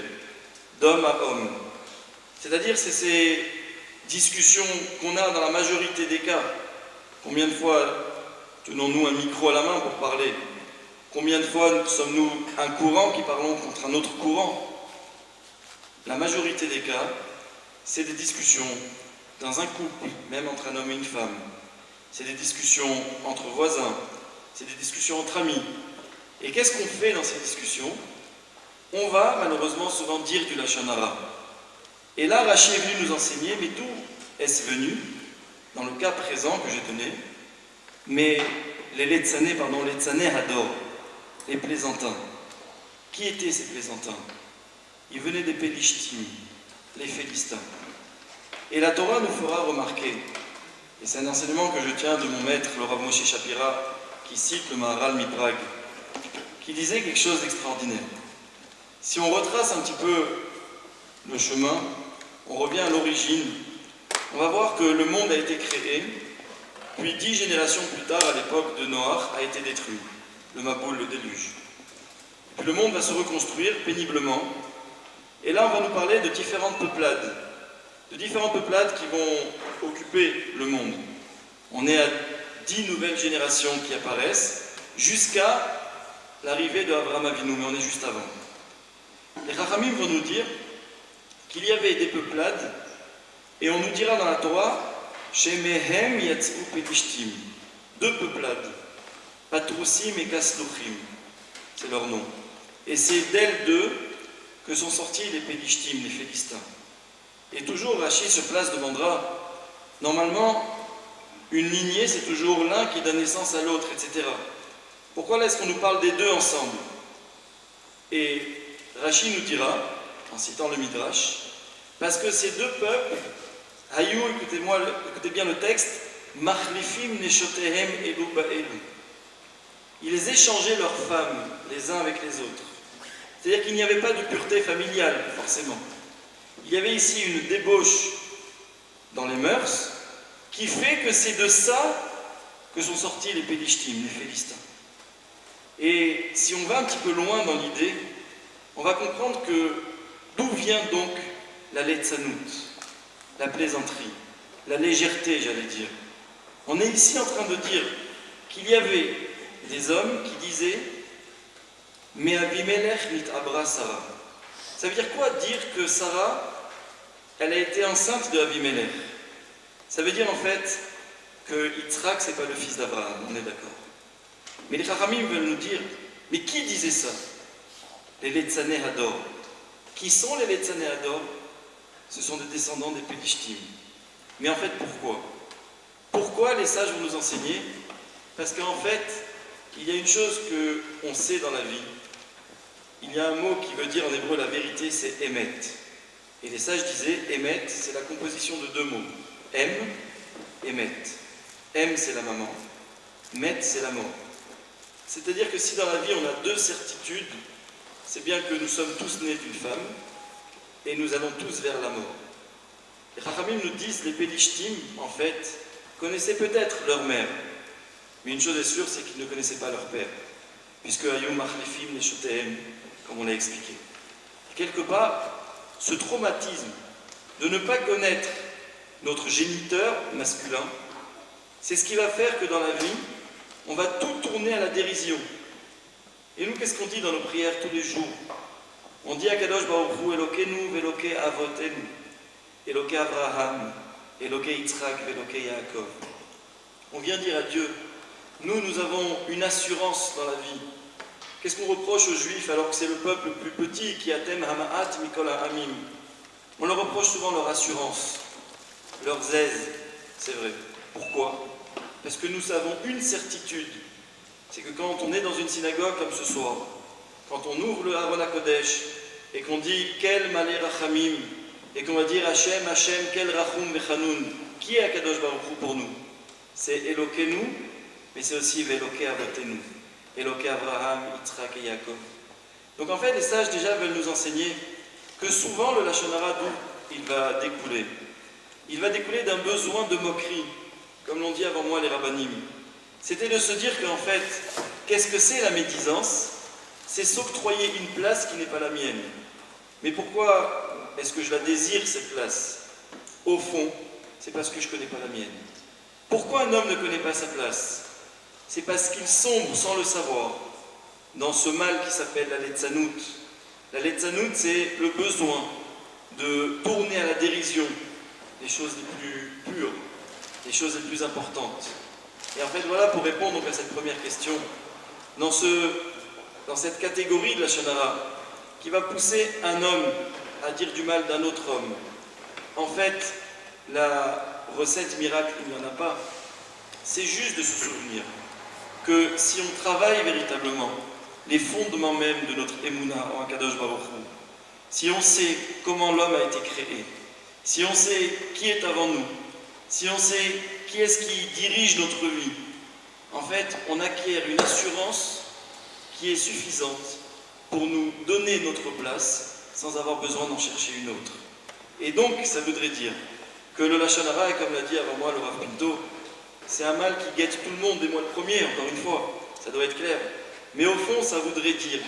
d'homme à homme, c'est-à-dire c'est ces discussions qu'on a dans la majorité des cas. Combien de fois tenons-nous un micro à la main pour parler? Combien de fois sommes-nous un courant qui parlons contre un autre courant? La majorité des cas, c'est des discussions dans un couple, même entre un homme et une femme. C'est des discussions entre voisins, c'est des discussions entre amis. Et qu'est-ce qu'on fait dans ces discussions? On va malheureusement souvent dire du Lashon Hara. Et là, Rashi est venu nous enseigner, mais d'où est-ce venu? Dans le cas présent que j'ai donné, mais les Letzane Hador, les plaisantins. Qui étaient ces plaisantins? Ils venaient des Pélishtim, les Philistins. Et la Torah nous fera remarquer, et c'est un enseignement que je tiens de mon maître, le Rav Moshe Shapira, qui cite le Maharal Miprag, qui disait quelque chose d'extraordinaire. Si on retrace un petit peu le chemin, on revient à l'origine, on va voir que le monde a été créé, puis 10 générations plus tard, à l'époque de Noach, a été détruit, le Maboul, le déluge. Puis le monde va se reconstruire péniblement, et là on va nous parler de différentes peuplades qui vont occuper le monde. On est à 10 nouvelles générations qui apparaissent, jusqu'à l'arrivée de Abraham Avinu, mais on est juste avant. Les Chachamim vont nous dire qu'il y avait des peuplades, et on nous dira dans la Torah, Shemehem Yatzou Pelishtim, 2 peuplades, Patrousim et Kasluchim, c'est leur nom. Et c'est d'elles 2 que sont sortis les Pelishtim, les Philistins. Et toujours Rashi sur place demandera, normalement, une lignée c'est toujours l'un qui donne naissance à l'autre, etc. Pourquoi là est-ce qu'on nous parle des 2 ensemble? Et Rashi nous dira en citant le Midrash, parce que ces deux peuples, Hayou, écoutez bien le texte, Machlifim neshotehem elu ba'elu. Ils échangeaient leurs femmes les uns avec les autres. C'est-à-dire qu'il n'y avait pas de pureté familiale, forcément. Il y avait ici une débauche dans les mœurs qui fait que c'est de ça que sont sortis les Pélishtim, les Philistins. Et si on va un petit peu loin dans l'idée, on va comprendre que d'où vient donc la letzanout, la plaisanterie, la légèreté, j'allais dire. On est ici en train de dire qu'il y avait des hommes qui disaient « Mais Abimelech mit abra Sarah ». Ça veut dire quoi dire que Sarah, elle a été enceinte de Abimelech? Ça veut dire en fait que Yitzhak, c'est pas le fils d'Abraham, on est d'accord. Mais les Chachamim veulent nous dire, mais qui disait ça? Les Letzané Hador. Qui sont les Letzané Hador? Ce sont des descendants des Pélishtim. Mais en fait, pourquoi? Pourquoi les sages vont nous enseigner? Parce qu'en fait, il y a une chose qu'on sait dans la vie. Il y a un mot qui veut dire en hébreu la vérité, c'est Emet. Et les sages disaient, Emet, c'est la composition de deux mots. Em, Emet. Em, c'est la maman. Met, c'est la mort. C'est-à-dire que si dans la vie on a deux certitudes, c'est bien que nous sommes tous nés d'une femme et nous allons tous vers la mort. Les Chachamim nous disent, les Pélishtim, en fait, connaissaient peut-être leur mère, mais une chose est sûre, c'est qu'ils ne connaissaient pas leur père, puisque Hayom Machlifim Neshotehem, comme on l'a expliqué. Quelque part, ce traumatisme de ne pas connaître notre géniteur masculin, c'est ce qui va faire que dans la vie, on va tout tourner à la dérision. Et nous, qu'est-ce qu'on dit dans nos prières tous les jours? On dit à Kadosh Baruch Hu, Elokenu veloke avotenu, Eloke Abraham, Eloke Yitzhak, Veloke Yaakov. On vient dire à Dieu, nous avons une assurance dans la vie. Qu'est-ce qu'on reproche aux Juifs alors que c'est le peuple le plus petit qui atem Hama'at Mikol Ha'amim? On leur reproche souvent leur assurance, leur zèze, c'est vrai. Pourquoi? Parce que nous avons une certitude, c'est que quand on est dans une synagogue comme ce soir, quand on ouvre le Aron HaKodesh et qu'on dit « Quel malé rachamim » et qu'on va dire « Hashem, Hashem, quel rachum vechanun » qui est Akadosh Baruch Hu pour nous? C'est Elokenu, mais c'est aussi Veloke Avotenu, Eloke Abraham, Yitzhak et Yaakov. Donc en fait, les sages déjà veulent nous enseigner que souvent le Lachon Hara, d'où il va découler? Il va découler d'un besoin de moquerie, comme l'ont dit avant moi les rabbanim. C'était de se dire qu'en fait, qu'est-ce que c'est la médisance? C'est s'octroyer une place qui n'est pas la mienne. Mais pourquoi est-ce que je la désire, cette place? Au fond, c'est parce que je ne connais pas la mienne. Pourquoi un homme ne connaît pas sa place? C'est parce qu'il sombre sans le savoir dans ce mal qui s'appelle la letzanout. La letzanout, c'est le besoin de tourner à la dérision les choses les plus pures, les choses les plus importantes. Et en fait, voilà pour répondre donc à cette première question. Dans cette catégorie de la Lachon Hara, qui va pousser un homme à dire du mal d'un autre homme, en fait, la recette miracle, il n'y en a pas. C'est juste de se souvenir que si on travaille véritablement les fondements même de notre Emouna en Akadosh Baruch Hu, si on sait comment l'homme a été créé, si on sait qui est avant nous, si on sait qui est-ce qui dirige notre vie, en fait, on acquiert une assurance qui est suffisante pour nous donner notre place sans avoir besoin d'en chercher une autre. Et donc, ça voudrait dire que le Lachon Hara, comme l'a dit avant moi le Rav Pinto, c'est un mal qui guette tout le monde, et moi le premier, encore une fois, ça doit être clair. Mais au fond, ça voudrait dire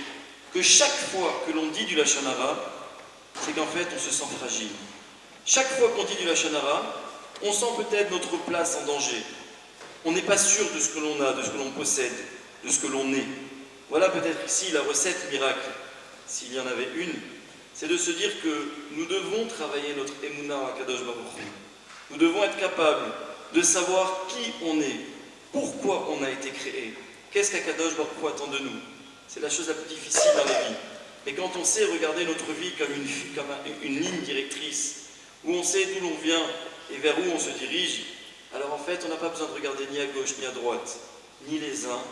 que chaque fois que l'on dit du Lachon Hara, c'est qu'en fait, on se sent fragile. Chaque fois qu'on dit du Lachon Hara, on sent peut-être notre place en danger. On n'est pas sûr de ce que l'on a, de ce que l'on possède, de ce que l'on est. Voilà peut-être ici la recette miracle, s'il y en avait une, c'est de se dire que nous devons travailler notre Emouna à Kadosh Baruch Hu. Nous devons être capables de savoir qui on est, pourquoi on a été créé, qu'est-ce qu'Akadosh Baruch Hu attend de nous. C'est la chose la plus difficile dans la vie. Mais quand on sait regarder notre vie comme une ligne directrice, où on sait d'où l'on vient et vers où on se dirige, alors en fait on n'a pas besoin de regarder ni à gauche ni à droite, ni les uns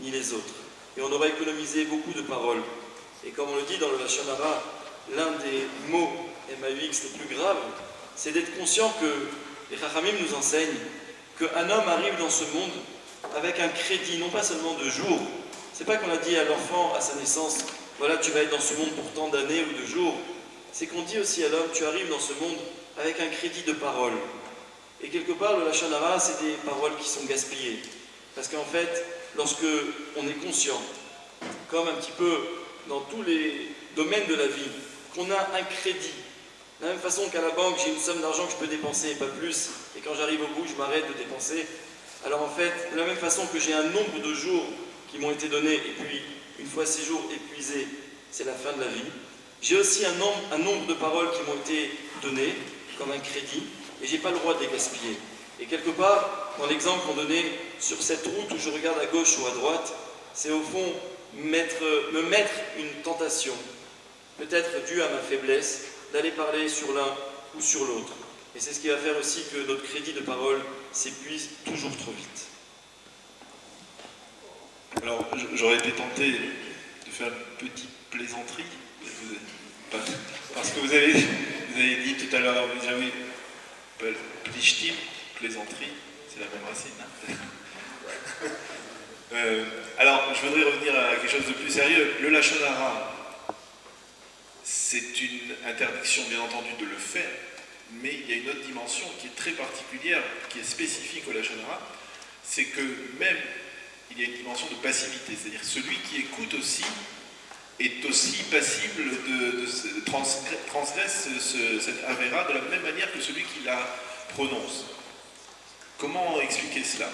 ni les autres. Et on aura économisé beaucoup de paroles. Et comme on le dit dans le Lachon Hara, l'un des mots MAUX les plus graves, c'est d'être conscient que les Chachamim nous enseignent qu'un homme arrive dans ce monde avec un crédit, non pas seulement de jours. C'est pas qu'on a dit à l'enfant à sa naissance, voilà, tu vas être dans ce monde pour tant d'années ou de jours. C'est qu'on dit aussi à l'homme, tu arrives dans ce monde avec un crédit de parole. Et quelque part, le Lachon Hara, c'est des paroles qui sont gaspillées. Parce qu'en fait, lorsque on est conscient, comme un petit peu dans tous les domaines de la vie, qu'on a un crédit, de la même façon qu'à la banque, j'ai une somme d'argent que je peux dépenser et pas plus, et quand j'arrive au bout, je m'arrête de dépenser. Alors en fait, de la même façon que j'ai un nombre de jours qui m'ont été donnés, et puis une fois ces jours épuisés, c'est la fin de la vie, j'ai aussi un nombre de paroles qui m'ont été données, comme un crédit, et je n'ai pas le droit de les gaspiller. Et quelque part, dans l'exemple qu'on donnait sur cette route où je regarde à gauche ou à droite, c'est au fond me mettre une tentation, peut-être due à ma faiblesse, d'aller parler sur l'un ou sur l'autre. Et c'est ce qui va faire aussi que notre crédit de parole s'épuise toujours trop vite. Alors, j'aurais été tenté de faire une petite plaisanterie, parce que vous avez dit tout à l'heure, vous avez plishtim, plaisanterie, c'est la même racine. Hein. Alors, je voudrais revenir à quelque chose de plus sérieux. Le Lachon Hara, c'est une interdiction, bien entendu, de le faire, mais il y a une autre dimension qui est très particulière, qui est spécifique au Lachon Hara, c'est que même il y a une dimension de passivité, c'est-à-dire celui qui écoute aussi est aussi passible de transgresse cette avéra de la même manière que celui qui la prononce. Comment expliquer cela?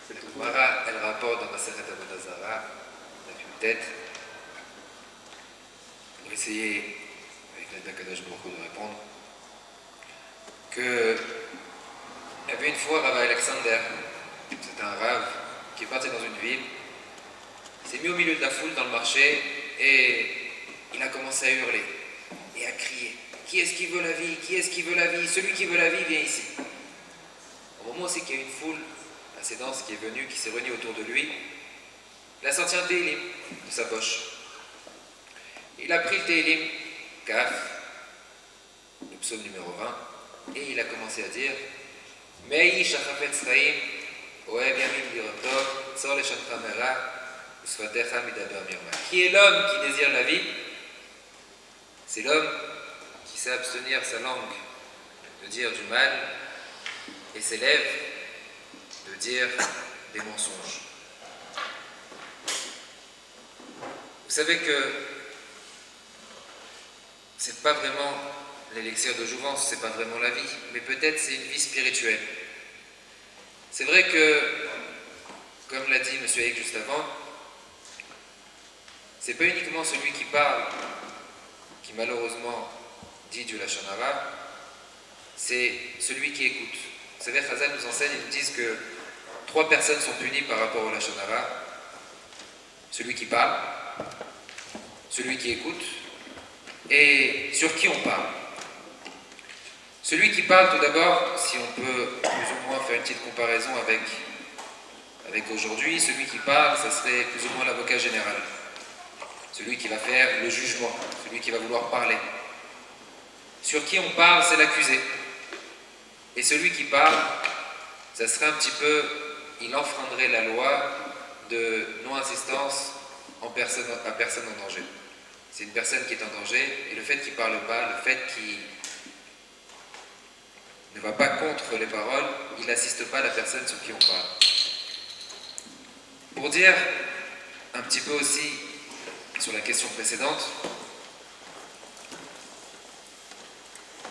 Cette Gemara, elle rapporte dans Masechet Avodah Zarah, on a vu peut-être, pour essayer, avec l'aide d'Akadosh Baruch Hu, de répondre, que il y avait une fois Rav Alexander, c'est un Rav qui est parti dans une ville, il s'est mis au milieu de la foule dans le marché et il a commencé à hurler et à crier. Qui est-ce qui veut la vie? Qui est-ce qui veut la vie? Celui qui veut la vie vient ici. Au moment où c'est qu'il y a une foule assez dense qui est venue, qui s'est réunie autour de lui, il a sorti un Télim de sa poche. Il a pris le Télim, Kaf, le psaume numéro 20, et il a commencé à dire Mei shachafetz chaim, oev yamim lirotov, tzor leshancha mera, usvatecha midaber mirma. Qui est l'homme qui désire la vie? C'est l'homme qui sait abstenir sa langue de dire du mal et ses lèvres de dire des mensonges. Vous savez que c'est pas vraiment l'élixir de jouvence, c'est pas vraiment la vie, mais peut-être c'est une vie spirituelle. C'est vrai que, comme l'a dit M. Hayek juste avant, c'est pas uniquement celui qui parle qui malheureusement dit du Lachon Hara, c'est celui qui écoute. Vous savez, Chazal nous enseigne, ils nous disent que 3 personnes sont punies par rapport au Lachon Hara: celui qui parle, celui qui écoute, et sur qui on parle. Celui qui parle, tout d'abord, si on peut plus ou moins faire une petite comparaison avec aujourd'hui, celui qui parle, ça serait plus ou moins l'avocat général. Celui qui va faire le jugement, celui qui va vouloir parler. Sur qui on parle, c'est l'accusé. Et celui qui parle, ça serait un petit peu, il enfreindrait la loi de non-assistance à personne en danger. C'est une personne qui est en danger, et le fait qu'il ne parle pas, le fait qu'il ne va pas contre les paroles, il n'assiste pas à la personne sur qui on parle. Pour dire un petit peu aussi sur la question précédente,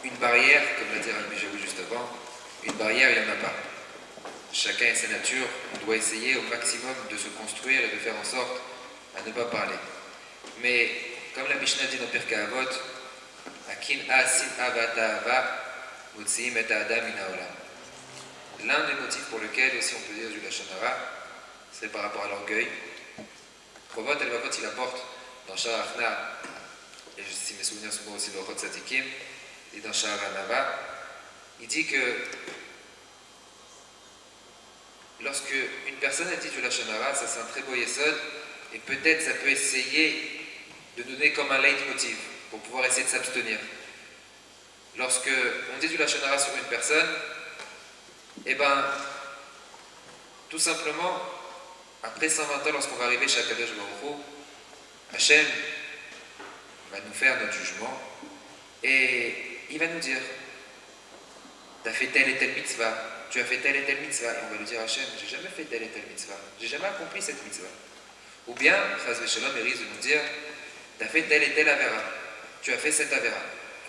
une barrière, comme l'a dit Rabbi Jaoui juste avant, une barrière, il n'y en a pas. Chacun et sa nature, on doit essayer au maximum de se construire et de faire en sorte à ne pas parler. Mais, comme la Mishnah dit dans Pirkei Avot, Akin'a sin'a v'ata'ava motzi'im et ha'adam min ha'olam. L'un des motifs pour lesquels aussi on peut dire du Lachon Hara, c'est par rapport à l'orgueil. Chovot El Vavot, il apporte dans Sha'ar Achna, et si mes souvenirs sont bons aussi dans Chot Tzadikim, et dans Sha'ar Hanava, il dit que lorsque une personne a dit du Lachon Hara, ça c'est un très beau yesod, et peut-être ça peut essayer de donner comme un leitmotiv pour pouvoir essayer de s'abstenir. Lorsque on dit du Lachon Hara sur une personne, eh ben, tout simplement, après 120 ans, lorsqu'on va arriver chez Akadosh Baruch Hu, Hachem va nous faire notre jugement et il va nous dire: tu as fait telle et telle mitzvah, tu as fait telle et telle mitzvah. Et on va lui dire: Hachem, j'ai jamais fait telle et telle mitzvah, j'ai jamais accompli cette mitzvah. Ou bien, Chaz v'Shalom, il risque de nous dire: tu as fait telle et telle avera, tu as fait cette avera.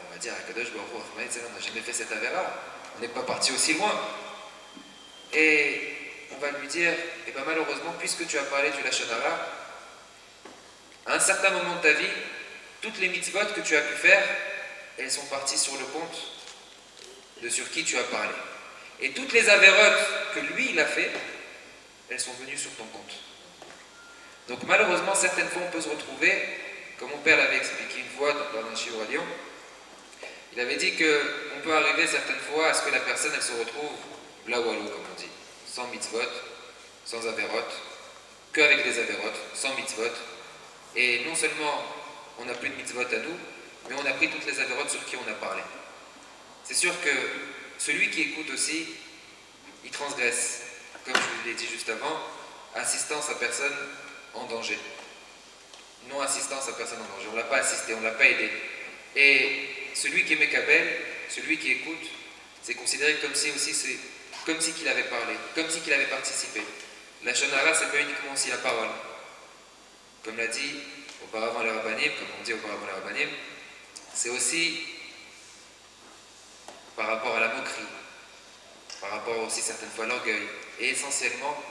On va dire à Kadosh Baruch Hu, on n'a jamais fait cette avera, on n'est pas parti aussi loin. Et on va lui dire: eh bien malheureusement, puisque tu as parlé du Lachon Hara, à un certain moment de ta vie, toutes les mitzvot que tu as pu faire, elles sont parties sur le compte de sur qui tu as parlé. Et toutes les avérotes que lui, il a fait, elles sont venues sur ton compte. Donc malheureusement, certaines fois, on peut se retrouver, comme mon père l'avait expliqué une fois dans un shiur à Lyon, il avait dit qu'on peut arriver certaines fois à ce que la personne, elle se retrouve là ou à l'eau, comme on dit, sans mitzvot, sans avérotes, qu'avec des avérotes, sans mitzvot. Et non seulement on n'a plus de mitzvot à nous, mais on a pris toutes les avérotes sur qui on a parlé. C'est sûr que celui qui écoute aussi, il transgresse. Comme je vous l'ai dit juste avant, assistance à personne en danger. Non assistance à personne en danger. On ne l'a pas assisté, on ne l'a pas aidé. Et celui qui est Mekabel, celui qui écoute, c'est considéré comme si aussi, c'est comme si qu'il avait parlé, comme si qu'il avait participé. La Lachon Hara, c'est pas uniquement aussi la parole. Comme l'a dit auparavant les Rabbanim, comme on dit auparavant les Rabbanim, c'est aussi par rapport à la moquerie, par rapport aussi certaines fois à l'orgueil, et essentiellement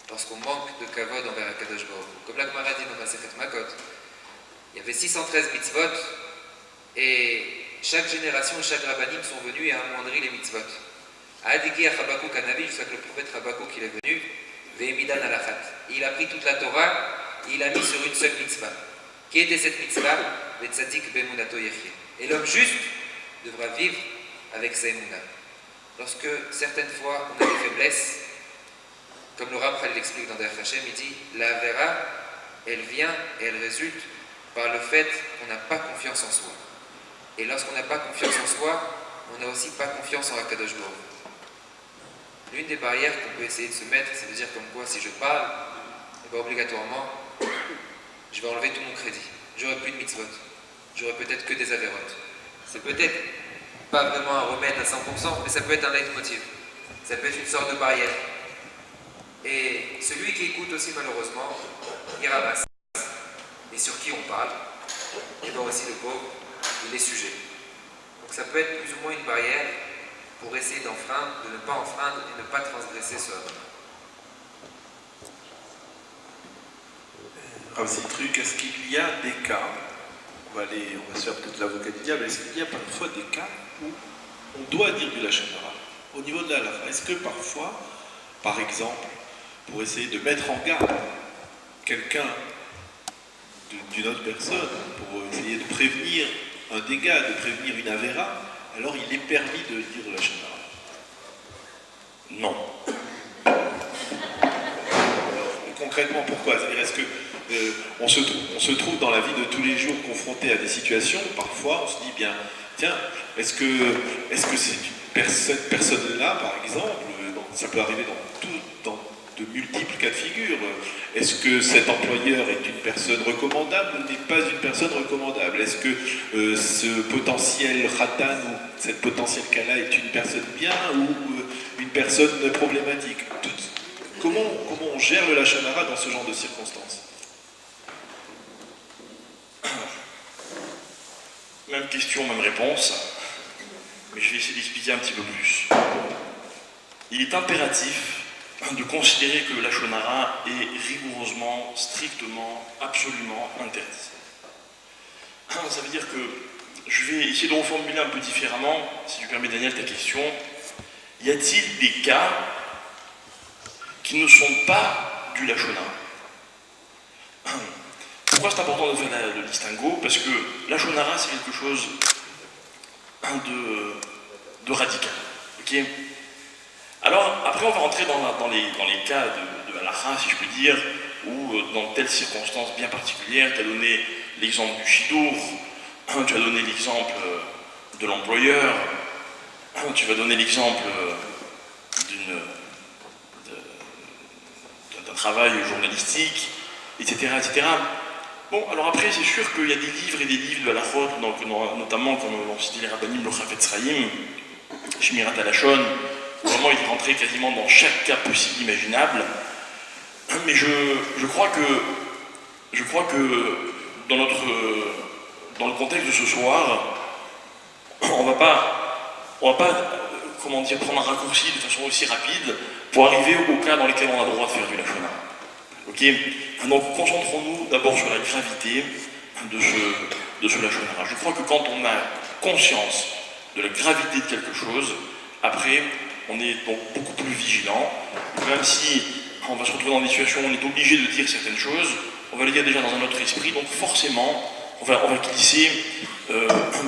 lorsqu'on manque de kavod envers Akadosh Baruch Hu. Comme la Gemara dit dans Masechet Makot, il y avait 613 mitzvot, et chaque génération, chaque rabbanim sont venus et a amoindri les mitzvot. Adiki Habakouk Hanavi, jusqu'à que le prophète Habakouk il est venu, Vehemidan Alachat. Il a pris toute la Torah, et il a mis sur une seule mitzvah. Qui était cette mitzvah? Vetzadik Bemunato Yechir. Et l'homme juste devra vivre avec sa émouna. Lorsque certaines fois on a des faiblesses, comme le Ramchal l'explique dans Derech Hashem, il dit la Avera, elle vient et elle résulte par le fait qu'on n'a pas confiance en soi. Et lorsqu'on n'a pas confiance en soi, on n'a aussi pas confiance en Akadosh Baruch Hu. L'une des barrières qu'on peut essayer de se mettre, c'est de dire comme quoi si je parle, et bien obligatoirement, je vais enlever tout mon crédit. J'aurai plus de mitzvot. J'aurai peut-être que des avérotes. C'est peut-être pas vraiment un remède à 100%, mais ça peut être un leitmotiv. Ça peut être une sorte de barrière. Et celui qui écoute aussi malheureusement, il ramasse. Et sur qui on parle, et bien aussi le pauvre, il est sujet. Donc ça peut être plus ou moins une barrière pour essayer d'enfreindre, de ne pas enfreindre et ne pas transgresser ce Hadron. Rav Zitruk, est-ce qu'il y a des cas, on va se faire peut-être l'avocat du diable, est-ce qu'il y a parfois des cas où on doit dire du Lachon Hara au niveau de la halakha? Est-ce que parfois, par exemple, pour essayer de mettre en garde quelqu'un d'une autre personne, pour essayer de prévenir un dégât, de prévenir une avéra, alors il est permis de dire le Lachon Hara? Non. Alors, concrètement, pourquoi? C'est-à-dire, est-ce que on se trouve dans la vie de tous les jours confronté à des situations, parfois on se dit bien, tiens, est-ce que cette personne-là, par exemple, ça peut arriver dans de multiples cas de figure, est-ce que cet employeur est une personne recommandable ou n'est pas une personne recommandable? Est-ce que ce potentiel khatan ou cette potentielle kala est une personne bien ou une personne problématique? Comment on gère le Lachon Hara dans ce genre de circonstances? Même question, même réponse, mais je vais essayer d'expliquer un petit peu plus. Il est impératif de considérer que le Lachon Hara est rigoureusement, strictement, absolument interdit. Ça veut dire que je vais essayer de reformuler un peu différemment, si tu permets Daniel ta question. Y a-t-il des cas qui ne sont pas du Lachon Hara? Pourquoi c'est important de faire le distinguo? Parce que Lachon Hara, c'est quelque chose de radical. Okay, Alors, après, on va rentrer dans les cas de halakha, si je peux dire, où dans telle circonstance bien particulière, tu as donné l'exemple du shidur, tu as donné l'exemple de l'employeur, tu vas donner l'exemple d'un travail journalistique, etc., etc. Bon, alors après, c'est sûr qu'il y a des livres et des livres de halachot, notamment, comme l'ont cité les rabbinim, le Chafetz Chaim, Shmirat Halashon, où vraiment il est rentré quasiment dans chaque cas possible, imaginable. Mais je crois que dans le contexte de ce soir, on va pas comment dire, prendre un raccourci de façon aussi rapide pour arriver aux cas dans lesquels on a le droit de faire du lachon hara. Ok. Donc concentrons-nous d'abord sur la gravité de ce lachon hara. Je crois que quand on a conscience de la gravité de quelque chose, après on est donc beaucoup plus vigilant, même si on va se retrouver dans des situations où on est obligé de dire certaines choses, on va les dire déjà dans un autre esprit, donc forcément on va glisser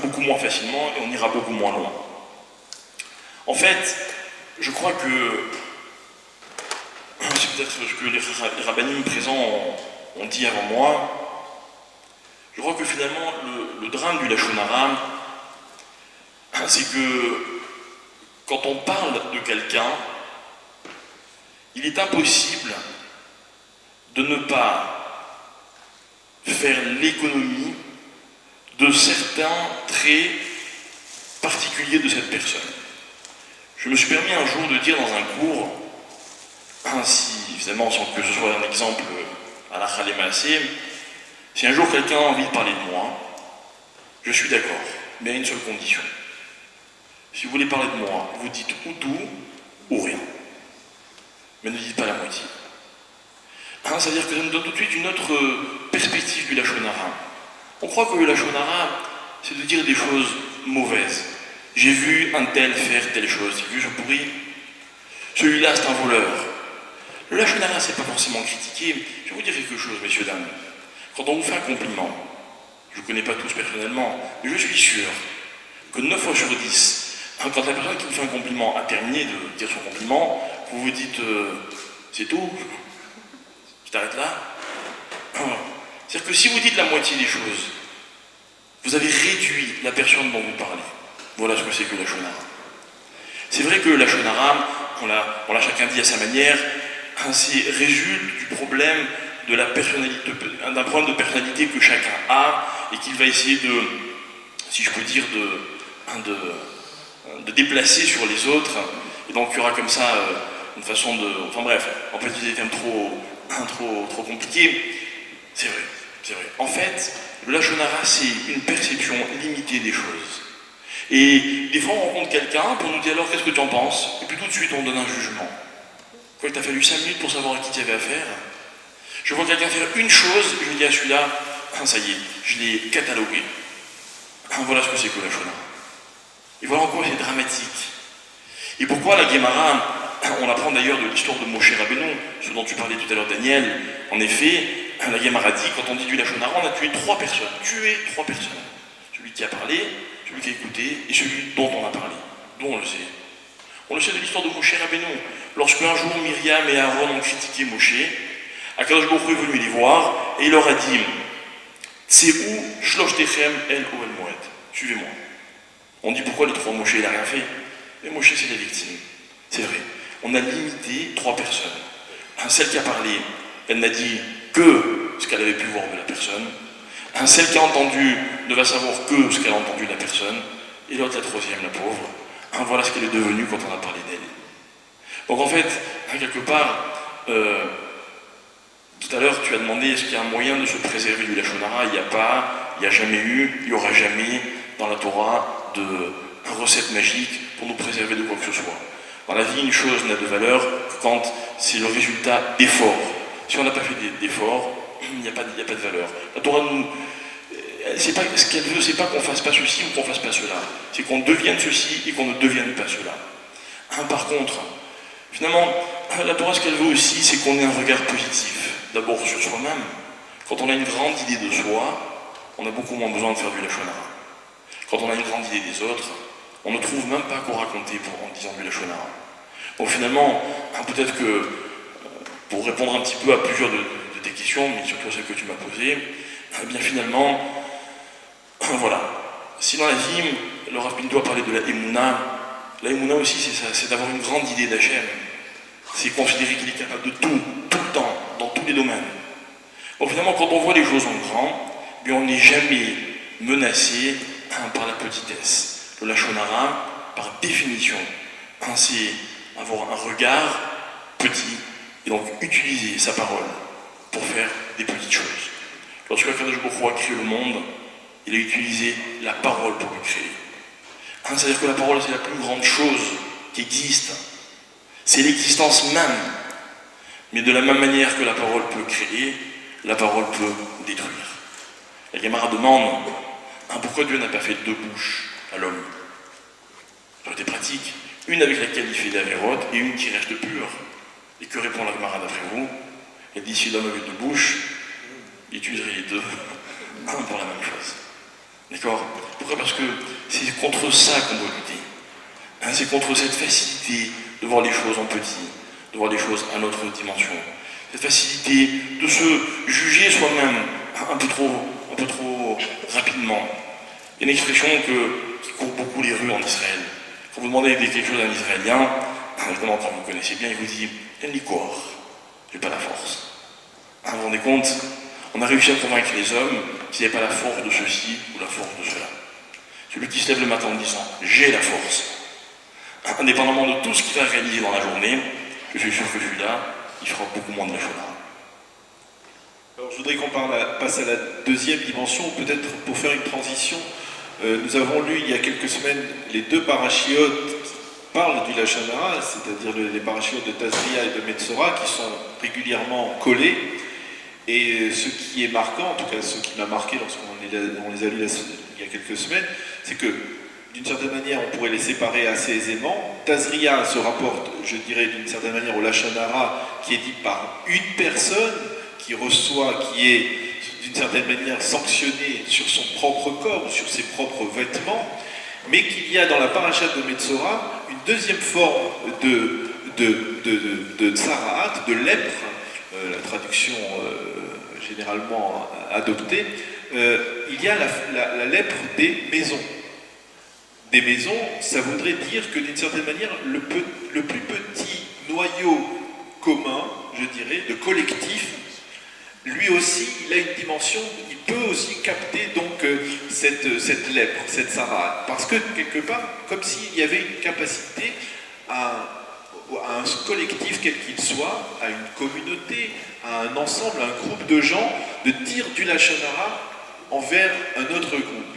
beaucoup moins facilement et on ira beaucoup moins loin. En fait, je crois que c'est peut-être ce que les rabbinim présents ont dit avant moi. Je crois que finalement le drame du lachon hara, c'est que quand on parle de quelqu'un, il est impossible de ne pas faire l'économie de certains traits particuliers de cette personne. Je me suis permis un jour de dire dans un cours, ainsi évidemment sans que ce soit un exemple à la Khalémassé, si un jour quelqu'un a envie de parler de moi, je suis d'accord, mais à une seule condition. Si vous voulez parler de moi, vous dites ou tout ou rien. Mais ne dites pas la moitié. C'est-à-dire que ça nous donne tout de suite une autre perspective du lachon hara. On croit que le lachon hara, c'est de dire des choses mauvaises. J'ai vu un tel faire telle chose, j'ai vu ce pourri. Celui-là, c'est un voleur. Le lachon hara, c'est pas forcément critiquer. Je vais vous dire quelque chose, messieurs, dames. Quand on vous fait un compliment, je ne connais pas tous personnellement, mais je suis sûr que 9 fois sur 10, quand la personne qui vous fait un compliment a terminé de dire son compliment, vous vous dites c'est tout, je t'arrête là. C'est-à-dire que si vous dites la moitié des choses, vous avez réduit la personne dont vous parlez. Voilà ce que c'est que le lachon hara. C'est vrai que le lachon hara, on l'a chacun dit à sa manière, c'est résulte du problème de la personnalité, d'un problème de personnalité que chacun a et qu'il va essayer de, si je peux dire, de déplacer sur les autres. Et donc il y aura comme ça une façon de... Enfin bref, on peut utiliser des termes trop compliqués. C'est vrai, c'est vrai. En fait, le lachon hara, c'est une perception limitée des choses. Et des fois, on rencontre quelqu'un pour nous dire alors qu'est-ce que tu en penses, et puis tout de suite, on donne un jugement. Quoi, il t'a fallu 5 minutes pour savoir à qui tu avais affaire. Je vois quelqu'un faire une chose, je dis à celui-là, ça y est, je l'ai catalogué. Voilà ce que c'est que le lachon hara. Et voilà en quoi c'est dramatique. Et pourquoi la Guémara, on apprend d'ailleurs de l'histoire de Moshe Rabbeinu, ce dont tu parlais tout à l'heure, Daniel. En effet, la Guémara dit, quand on dit du lachon hara, on a tué 3 personnes. Tué 3 personnes. Celui qui a parlé, celui qui a écouté, et celui dont on a parlé. D'où on le sait. On le sait de l'histoire de Moshe Rabbeinu. Lorsque un jour Myriam et Aaron ont critiqué Moshe, Akadosh Baruch Hu est venu les voir, et il leur a dit, c'est où Shlochtechem el Ohel Moed. Suivez-moi. On dit pourquoi les 3 Moshe, il n'a rien fait. Mais Moshe, c'est la victime. C'est vrai. On a limité 3 personnes. Celle qui a parlé, elle n'a dit que ce qu'elle avait pu voir de la personne. Celle qui a entendu ne va savoir que ce qu'elle a entendu de la personne. Et l'autre, la troisième, la pauvre. Voilà ce qu'elle est devenue quand on a parlé d'elle. Donc en fait, quelque part, tout à l'heure, tu as demandé est-ce qu'il y a un moyen de se préserver du lachon hara. Il n'y a pas, il n'y a jamais eu, il n'y aura jamais dans la Torah de recette magique pour nous préserver de quoi que ce soit. Dans la vie, une chose n'a de valeur que quand c'est le résultat d'efforts. Si on n'a pas fait d'efforts, il n'y a pas de valeur. La Torah nous... ce qu'elle veut, c'est pas qu'on fasse pas ceci ou qu'on fasse pas cela. C'est qu'on devienne ceci et qu'on ne devienne pas cela. Par contre, finalement, la Torah, ce qu'elle veut aussi, c'est qu'on ait un regard positif. D'abord sur soi-même. Quand on a une grande idée de soi, on a beaucoup moins besoin de faire du lachon hara. Quand on a une grande idée des autres, on ne trouve même pas quoi raconter en disant du lachon hara. Donc finalement, peut-être que, pour répondre un petit peu à plusieurs de tes questions, mais surtout à celles que tu m'as posées, eh bien finalement, voilà. Si dans la vie, le Rav Pinto a parlé de la Emouna aussi, c'est ça, c'est d'avoir une grande idée d'Hachem. C'est considérer qu'il est capable de tout le temps, dans tous les domaines. Donc finalement, quand on voit les choses en grand, eh bien, on n'est jamais menacé par la petitesse. Le Lachon Hara, par définition, c'est avoir un regard petit et donc utiliser sa parole pour faire des petites choses. Lorsque Akadosh Baruch Hu a créé le monde, il a utilisé la parole pour le créer. C'est-à-dire que la parole, c'est la plus grande chose qui existe. C'est l'existence même. Mais de la même manière que la parole peut créer, la parole peut détruire. La Gemara demande pourquoi Dieu n'a pas fait 2 bouches à l'homme. Ça aurait été pratique. Une avec laquelle il fait d'Averot et une qui reste pure. Et que répond la Gemara d'après vous? Elle dit si l'homme avait 2 bouches, il utiliserait les 2 pour la même chose. D'accord? Pourquoi? Parce que c'est contre ça qu'on doit lutter. C'est contre cette facilité de voir les choses en petit, de voir les choses à notre dimension. Cette facilité de se juger soi-même un peu trop rapidement. Il y a une expression qui court beaucoup les rues en Israël. Quand vous demandez quelque chose à un Israélien, évidemment quand vous connaissez bien, il vous dit « j'ai j'ai pas la force ». Vous vous rendez compte? On a réussi à convaincre les hommes qu'ils n'avaient pas la force de ceci ou la force de cela. Celui qui se lève le matin en disant « j'ai la force », indépendamment de tout ce qu'il va réaliser dans la journée, je suis sûr que celui-là, il fera beaucoup moins de la chose. Alors, je voudrais qu'on passe à la deuxième dimension, peut-être pour faire une transition. Nous avons lu il y a quelques semaines les 2 parachiotes qui parlent du Lachon Hara, c'est-à-dire les parachiotes de Tazria et de Metzora, qui sont régulièrement collés. Et ce qui est marquant, en tout cas ce qui m'a marqué lorsqu'on les a lus il y a quelques semaines, c'est que d'une certaine manière on pourrait les séparer assez aisément. Tazria se rapporte, je dirais d'une certaine manière, au Lachon Hara qui est dit par une personne, qui reçoit, qui est d'une certaine manière sanctionné sur son propre corps ou sur ses propres vêtements, mais qu'il y a dans la parashat de Metzora une deuxième forme de tsaraat, de lèpre, la traduction généralement adoptée, il y a la lèpre des maisons. Des maisons, ça voudrait dire que d'une certaine manière, le plus petit noyau commun, je dirais, de collectif, lui aussi, il a une dimension, il peut aussi capter donc cette lèpre, cette tsaraat. Parce que quelque part, comme s'il y avait une capacité à un collectif quel qu'il soit, à une communauté, à un ensemble, à un groupe de gens, de dire du Lachon Hara envers un autre groupe.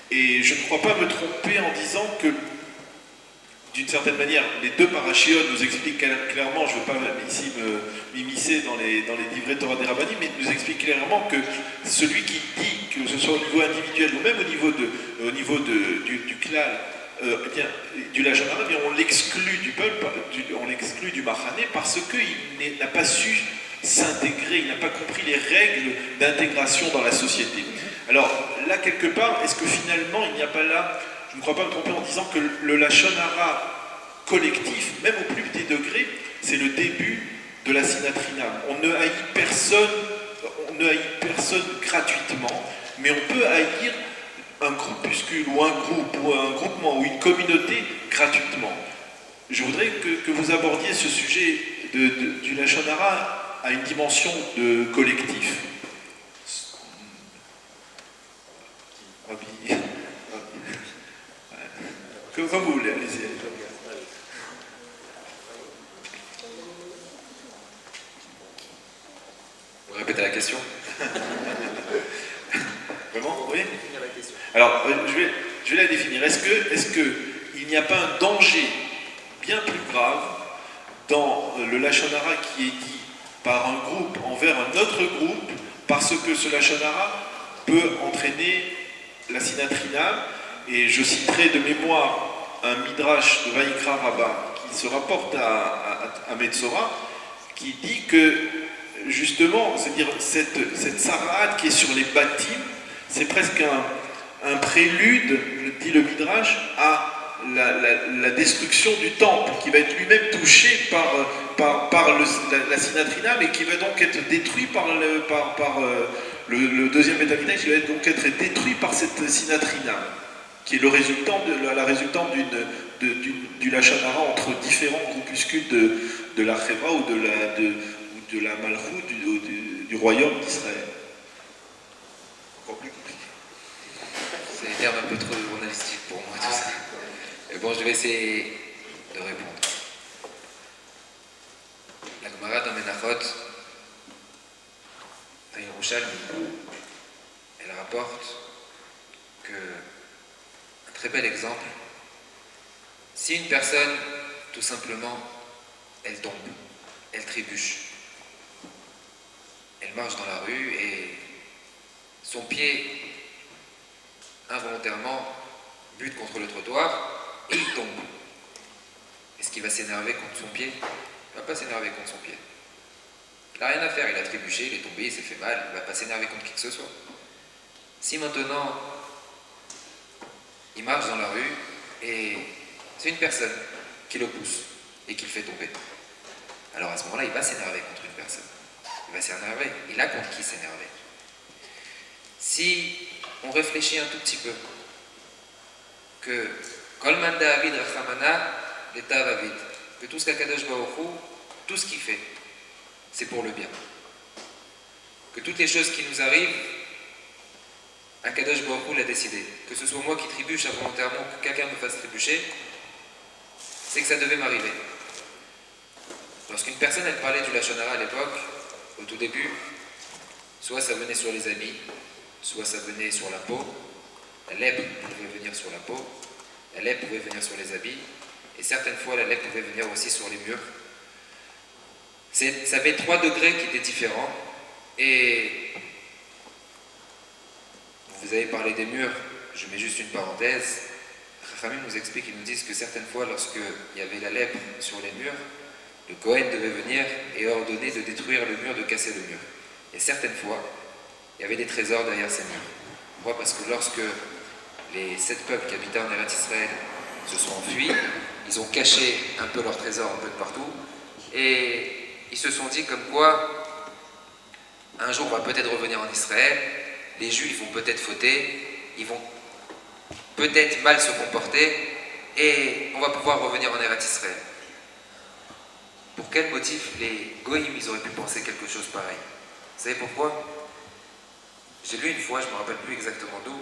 Et je ne crois pas me tromper en disant que, d'une certaine manière, les 2 parachiotes nous expliquent clairement, je ne veux pas ici m'immiscer dans les livrets Torah des Rabbanim, mais nous expliquent clairement que celui qui dit, que ce soit au niveau individuel ou même au niveau du klal, du Lachon Hara, on l'exclut du peuple, on l'exclut du Machané parce qu'il n'a pas su s'intégrer, il n'a pas compris les règles d'intégration dans la société. Alors là, quelque part, est-ce que finalement, il n'y a pas là, je ne crois pas me tromper en disant que le Lachon Hara collectif, même au plus petit degré, c'est le début de la Sinatrinam. On ne haït personne gratuitement, mais on peut haïr un groupuscule ou un groupe ou un groupement ou une communauté gratuitement. Je voudrais que vous abordiez ce sujet du Lachon Hara à une dimension de collectif. Comme vous voulez, allez-y. Vous répétez la question? Vraiment? Oui. Alors, je vais la définir. Est-ce qu'il n'y a pas un danger bien plus grave dans le Lachon Hara qui est dit par un groupe envers un autre groupe, parce que ce Lachon Hara peut entraîner la Sinatrinam? Et je citerai de mémoire un midrash de Vaïkra Rabbah qui se rapporte à Metzora, qui dit que justement, c'est-à-dire cette tsaraat qui est sur les bâtiments, c'est presque un prélude, dit le midrash, à la destruction du temple, qui va être lui-même touché par la Sinatrina, mais qui va donc être détruit par le deuxième Betamikdash, qui va donc être détruit par cette Sinatrina, qui est la résultante du Lachon Hara entre différents groupuscules de la Chevra ou de la Malchut, du royaume d'Israël. Encore plus compliqué. C'est des termes un peu trop journalistiques pour moi, tout ça. Mais bon, je vais essayer de répondre. La Gemara dans Menachot, dans Yerushalmi, elle rapporte que, un très bel exemple, si une personne, tout simplement, elle tombe, elle trébuche, elle marche dans la rue et son pied, involontairement, bute contre le trottoir et il tombe. Est-ce qu'il va s'énerver contre son pied? Il ne va pas s'énerver contre son pied. Il n'a rien à faire, il a trébuché, il est tombé, il s'est fait mal, il ne va pas s'énerver contre qui que ce soit. Si maintenant, il marche dans la rue et c'est une personne qui le pousse et qui le fait tomber, alors à ce moment-là, il va s'énerver contre une personne. Il va s'énerver. Il a contre qui s'énerver. Si on réfléchit un tout petit peu, que Kol man David Rachamana, l'État David, que tout ce qu'Akadosh Baruch Hu, tout ce qu'il fait, c'est pour le bien. Que toutes les choses qui nous arrivent, Akadosh Baruch Hu l'a décidé. Que ce soit moi qui trébuche involontairement, que quelqu'un me fasse trébucher, c'est que ça devait m'arriver. Lorsqu'une personne, elle parlait du Lachon Hara à l'époque, au tout début, soit ça venait sur les habits, soit ça venait sur la peau. La lèpre pouvait venir sur la peau, la lèpre pouvait venir sur les habits, et certaines fois la lèpre pouvait venir aussi sur les murs. Ça avait 3 degrés qui étaient différents, et vous avez parlé des murs, je mets juste une parenthèse. Chachamim nous explique, ils nous disent que certaines fois, lorsqu'il y avait la lèpre sur les murs, le Kohen devait venir et ordonner de détruire le mur, de casser le mur. Et certaines fois, il y avait des trésors derrière ces murs. Pourquoi? Parce que lorsque les 7 peuples qui habitaient en Eretz Israël se sont enfuis, ils ont caché un peu leurs trésors un peu de partout, et ils se sont dit comme quoi, un jour on va peut-être revenir en Israël, les Juifs vont peut-être fauter, ils vont peut-être mal se comporter, et on va pouvoir revenir en Eretz Israël. Pour quel motif les Goïm, ils auraient pu penser quelque chose pareil? Vous savez pourquoi? J'ai lu une fois, je ne me rappelle plus exactement d'où,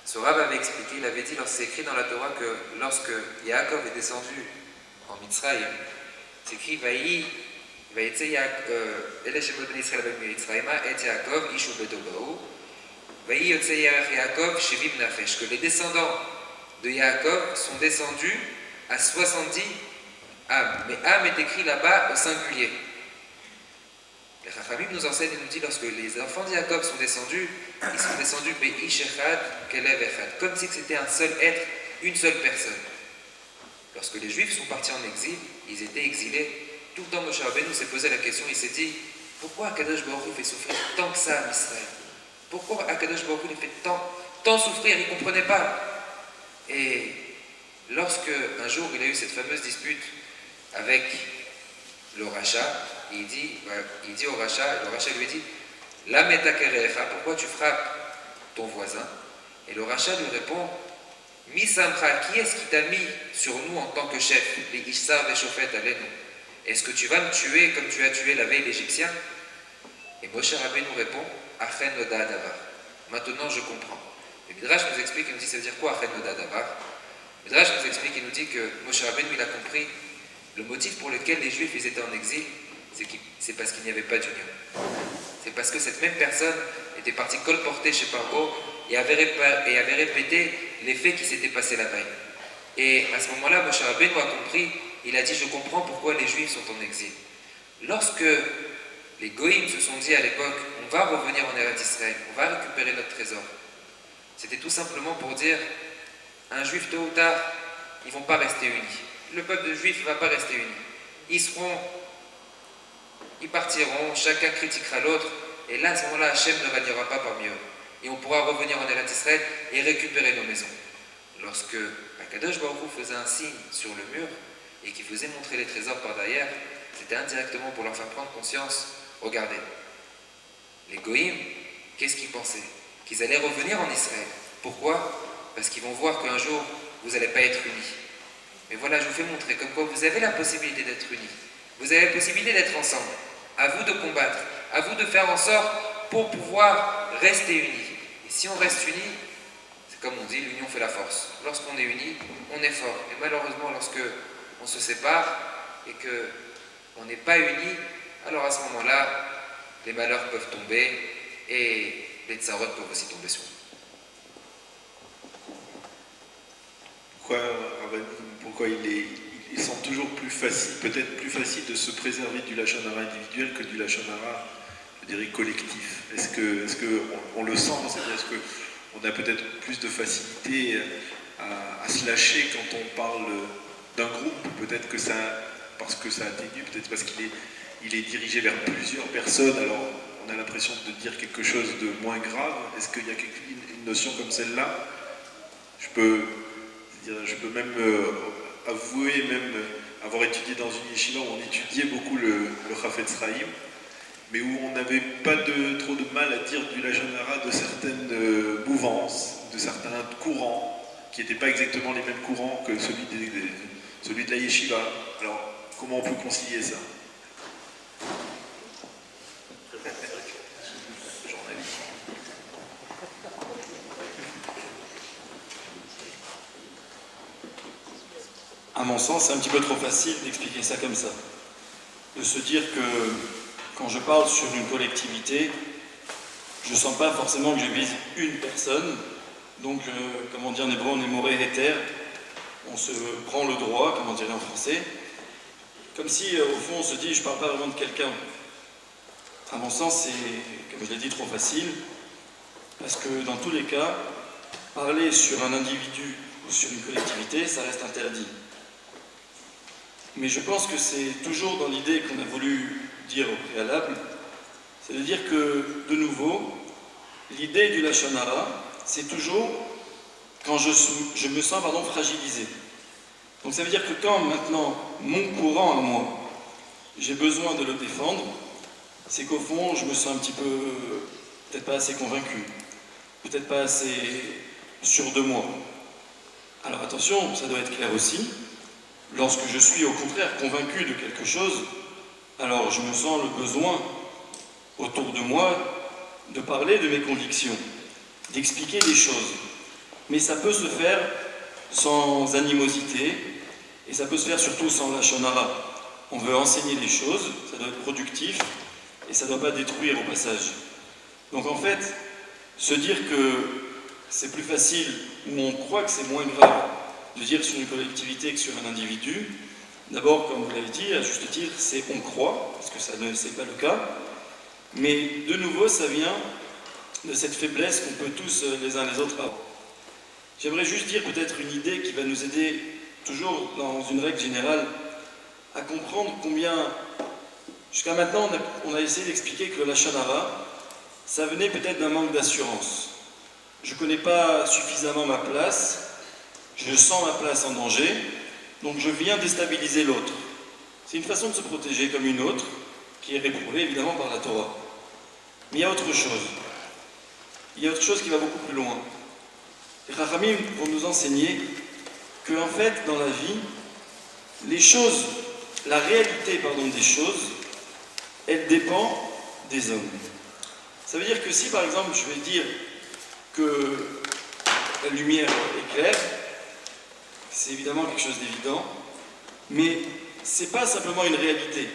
ce Rav avait expliqué, il avait dit, c'est écrit dans la Torah que lorsque Yaakov est descendu en Mitzrayim, c'est écrit Vaï, Ele Shemot Ben Israël Ben Mitzrayim, et Yaakov, Ishu Beto Baou, Vaï Yotzei Yaakov, Shevim Nafesh, que les descendants de Yaakov sont descendus à 70 âmes. Mais âme est écrit là-bas au singulier. Les Chachamim nous enseignent et nous dit lorsque les enfants de Jacob sont descendus, ils sont descendus Beish Echad, Kelev Echad, comme si c'était un seul être, une seule personne. Lorsque les Juifs sont partis en exil, ils étaient exilés. Tout le temps, Moshe Rabbeinu s'est posé la question, il s'est dit pourquoi Akadosh Baruch Hu fait souffrir tant que ça à Israël? Pourquoi Akadosh Baruch Hu les fait tant souffrir? Il ne comprenait pas. Et lorsque un jour il a eu cette fameuse dispute avec le Racha, il dit au Racha, le Racha lui dit La metakerecha, pourquoi tu frappes ton voisin? Et le Racha lui répond Misamcha, qui est-ce qui t'a mis sur nous en tant que chef? Les Ishsar Veshofet Alenu. Est-ce que tu vas me tuer comme tu as tué la veille l'Égyptien? Et Moshe Rabbeinu répond Achen Noda Davar. Maintenant je comprends. Le Midrash nous explique, il nous dit ça veut dire quoi Achen Noda Davar? Le Midrash nous explique, il nous dit que Moshe Rabbeinu il a compris le motif pour lequel les Juifs ils étaient en exil, c'est parce qu'il n'y avait pas d'union. C'est parce que cette même personne était partie colporter chez Paro et avait répété les faits qui s'étaient passés la veille. Et à ce moment-là, Moshe Rabbeinu a compris, il a dit je comprends pourquoi les Juifs sont en exil. Lorsque les Goïms se sont dit à l'époque on va revenir en Eretz Israël, on va récupérer notre trésor, c'était tout simplement pour dire un Juif tôt ou tard, ils ne vont pas rester unis. Le peuple juif ne va pas rester uni. Ils partiront, chacun critiquera l'autre, et là, à ce moment-là, Hachem ne régnera pas parmi eux. Et on pourra revenir en Eretz Israël et récupérer nos maisons. lorsque Akadosh Baruch Hu faisait un signe sur le mur et qu'il faisait montrer les trésors par derrière, c'était indirectement pour leur faire prendre conscience. Regardez, les Goïms, qu'est-ce qu'ils pensaient? Qu'ils allaient revenir en Israël. Pourquoi? Parce qu'ils vont voir qu'un jour, vous n'allez pas être unis. Mais voilà, je vous fais montrer comme quoi vous avez la possibilité d'être unis. Vous avez la possibilité d'être ensemble. À vous de combattre, à vous de faire en sorte pour pouvoir rester unis. Et si on reste unis, c'est comme on dit, l'union fait la force. Lorsqu'on est unis, on est fort. Et malheureusement, lorsque on se sépare et qu'on n'est pas unis, alors à ce moment-là, les malheurs peuvent tomber et les tsarot peuvent aussi tomber sur nous. Pourquoi il semble toujours plus facile, peut-être plus facile de se préserver du lachon hara individuel que du lachon hara, je dirais, collectif? Est-ce qu'on le sent? C'est-à-dire, est-ce qu'on a peut-être plus de facilité à se lâcher quand on parle d'un groupe? Peut-être que parce que ça atténue, peut-être parce qu'il est dirigé vers plusieurs personnes, alors on a l'impression de dire quelque chose de moins grave. Est-ce qu'il y a une notion comme celle-là? Je peux même avouer, avoir étudié dans une yeshiva où on étudiait beaucoup le Chafetz Chaim, mais où on n'avait pas trop de mal à dire du lachon hara de certaines mouvances, de certains courants, qui n'étaient pas exactement les mêmes courants que celui de la yeshiva. Alors, comment on peut concilier ça? À mon sens, c'est un petit peu trop facile d'expliquer ça comme ça. De se dire que quand je parle sur une collectivité, je ne sens pas forcément que je vise une personne. Donc, comment dire en hébreu, on est moré héter, on se prend le droit, comment dire en français, comme si au fond on se dit je ne parle pas vraiment de quelqu'un. À mon sens, c'est, comme je l'ai dit, trop facile, parce que dans tous les cas, parler sur un individu ou sur une collectivité, ça reste interdit. Mais je pense que c'est toujours dans l'idée qu'on a voulu dire au préalable, c'est de dire que, de nouveau, l'idée du lachon hara, c'est toujours quand je me sens fragilisé. Donc ça veut dire que quand maintenant, mon courant à moi, j'ai besoin de le défendre, c'est qu'au fond, je me sens un petit peu, peut-être pas assez convaincu, peut-être pas assez sûr de moi. Alors attention, ça doit être clair aussi. Lorsque je suis au contraire convaincu de quelque chose, alors je me sens le besoin autour de moi de parler de mes convictions, d'expliquer des choses. Mais ça peut se faire sans animosité et ça peut se faire surtout sans lachon hara. On veut enseigner des choses, ça doit être productif et ça ne doit pas détruire au passage. Donc en fait, se dire que c'est plus facile ou on croit que c'est moins grave de dire sur une collectivité que sur un individu, d'abord, comme vous l'avez dit, à juste titre, c'est on croit, parce que ça c'est pas le cas, mais de nouveau, ça vient de cette faiblesse qu'on peut tous les uns les autres avoir. J'aimerais juste dire peut-être une idée qui va nous aider, toujours dans une règle générale, à comprendre combien, jusqu'à maintenant, on a essayé d'expliquer que le lachon hara, ça venait peut-être d'un manque d'assurance. Je ne connais pas suffisamment ma place, je sens ma place en danger, donc je viens déstabiliser l'autre. C'est une façon de se protéger comme une autre, qui est réprouvée évidemment par la Torah. Mais il y a autre chose. Il y a autre chose qui va beaucoup plus loin. Les Chachamim vont nous enseigner que, en fait, dans la vie, les choses, la réalité, des choses, elle dépend des hommes. Ça veut dire que si, par exemple, je vais dire que la lumière éclaire, c'est évidemment quelque chose d'évident, mais c'est pas simplement une réalité.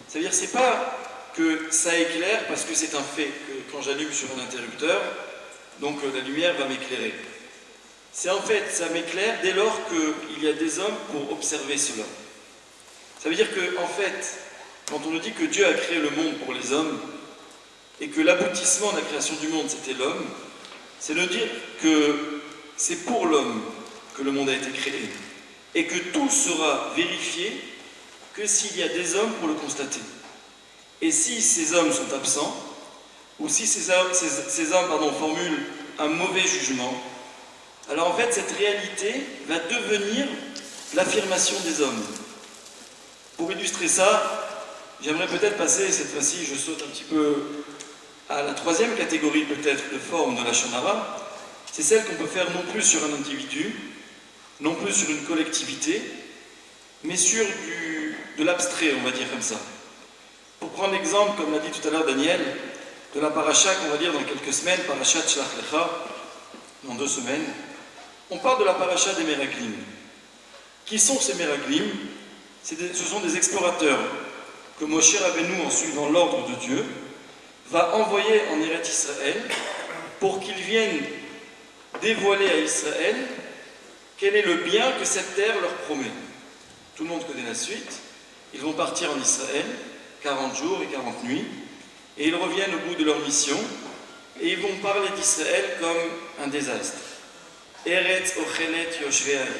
Ça veut dire que c'est pas que ça éclaire parce que c'est un fait, que quand j'allume sur un interrupteur, donc la lumière va m'éclairer. C'est en fait, ça m'éclaire dès lors qu'il y a des hommes pour observer cela. Ça veut dire que, en fait, quand on nous dit que Dieu a créé le monde pour les hommes, et que l'aboutissement de la création du monde c'était l'homme, c'est de dire que c'est pour l'homme que le monde a été créé, et que tout sera vérifié que s'il y a des hommes pour le constater. Et si ces hommes sont absents, ou si ces hommes formulent un mauvais jugement, Alors en fait, cette réalité va devenir l'affirmation des hommes. Pour illustrer ça, j'aimerais peut-être passer, cette fois-ci, je saute un petit peu à la troisième catégorie peut-être de forme de la Shonara. C'est celle qu'on peut faire non plus sur un individu, non plus sur une collectivité, mais sur de l'abstrait, on va dire comme ça. Pour prendre l'exemple, comme l'a dit tout à l'heure Daniel, de la paracha qu'on va lire dans quelques semaines, parachat Shlach Lecha, dans 2 semaines, on parle de la paracha des Meraglim. Qui sont ces Meraglim? Ce sont des explorateurs que Moshe Rabbeinu, en suivant l'ordre de Dieu, va envoyer en Eretz Israël pour qu'ils viennent dévoiler à Israël quel est le bien que cette terre leur promet. Tout le monde connaît la suite. Ils vont partir en Israël, 40 jours et 40 nuits, et ils reviennent au bout de leur mission, et ils vont parler d'Israël comme un désastre. Eretz Ochelet Yoshvei Ari.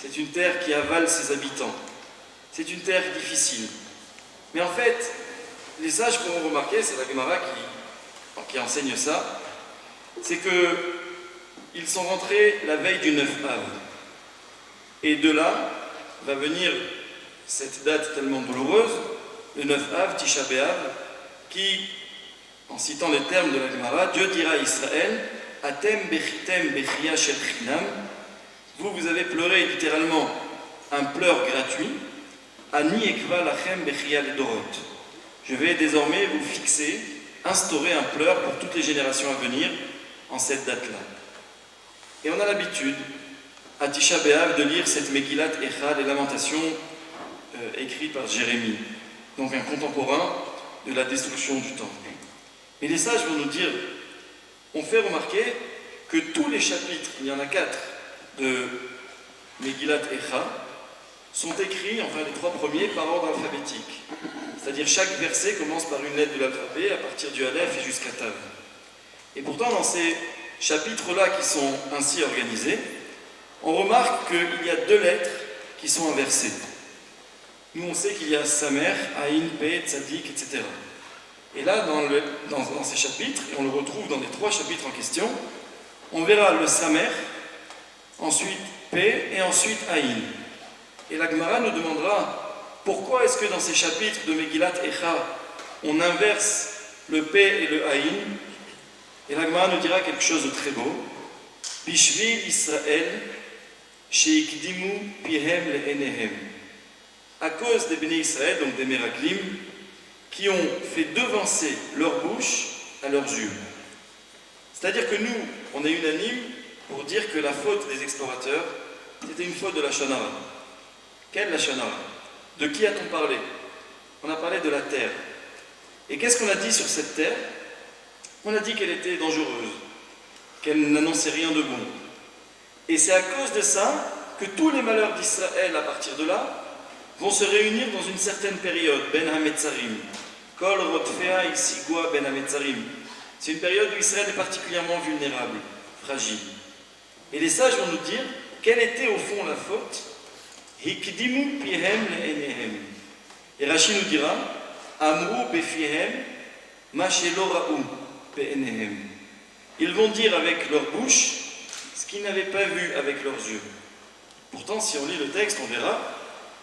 C'est une terre qui avale ses habitants. C'est une terre difficile. Mais en fait, les sages pourront remarquer, c'est la Gemara qui enseigne ça, c'est qu'ils sont rentrés la veille du 9 Av. Et de là va venir cette date tellement douloureuse, le 9 Av, Tisha B'Av, qui, en citant les termes de la Gemara, Dieu dira à Israël, Atem bechitem bechia shel chinam, vous avez pleuré littéralement un pleur gratuit, Ani ekva lachem bechia ledorot. Je vais désormais vous fixer, instaurer un pleur pour toutes les générations à venir en cette date-là. Et on a l'habitude, à Tisha B'Av, de lire cette Megillat Echa, les lamentations écrites par Jérémie, donc un contemporain de la destruction du temple. Et les sages vont nous dire, on fait remarquer que tous les chapitres, il y en a 4 de Megillat Echa, sont écrits, enfin les 3 premiers, par ordre alphabétique. C'est-à-dire chaque verset commence par une lettre de l'alphabet à partir du Aleph et jusqu'à Tav. Et pourtant, dans ces chapitres-là qui sont ainsi organisés, on remarque qu'il y a 2 lettres qui sont inversées. Nous, on sait qu'il y a Samer, Aïn, Pe, Tzadik, etc. Et là, dans ces chapitres, et on le retrouve dans les 3 chapitres en question, on verra le Samer, ensuite Pe et ensuite Aïn. Et la Gemara nous demandera pourquoi est-ce que dans ces chapitres de Megillat Echa, on inverse le P et le Aïn. Et la Gemara nous dira quelque chose de très beau. Bishvil Israël, sheikdimu pihem le'enehem. À cause des bénis Israël, donc des Meraglim, qui ont fait devancer leur bouche à leurs yeux. C'est-à-dire que nous, on est unanime pour dire que la faute des explorateurs, c'était une faute de la Shonara. Quelle la Shonara? De qui a-t-on parlé? On a parlé de la terre. Et qu'est-ce qu'on a dit sur cette terre? On a dit qu'elle était dangereuse, qu'elle n'annonçait rien de bon. Et c'est à cause de ça que tous les malheurs d'Israël, à partir de là, vont se réunir dans une certaine période, Ben HaMetzarim. Kol Rotfea Isigua Ben HaMetzarim. C'est une période où Israël est particulièrement vulnérable, fragile. Et les sages vont nous dire quelle était au fond la faute. Hikdimu pihem le'enehem. Et Rashi nous dira Amru befihem ma shelo ra'u be'enehem. Ils vont dire avec leur bouche ce qu'ils n'avaient pas vu avec leurs yeux. Pourtant, si on lit le texte, on verra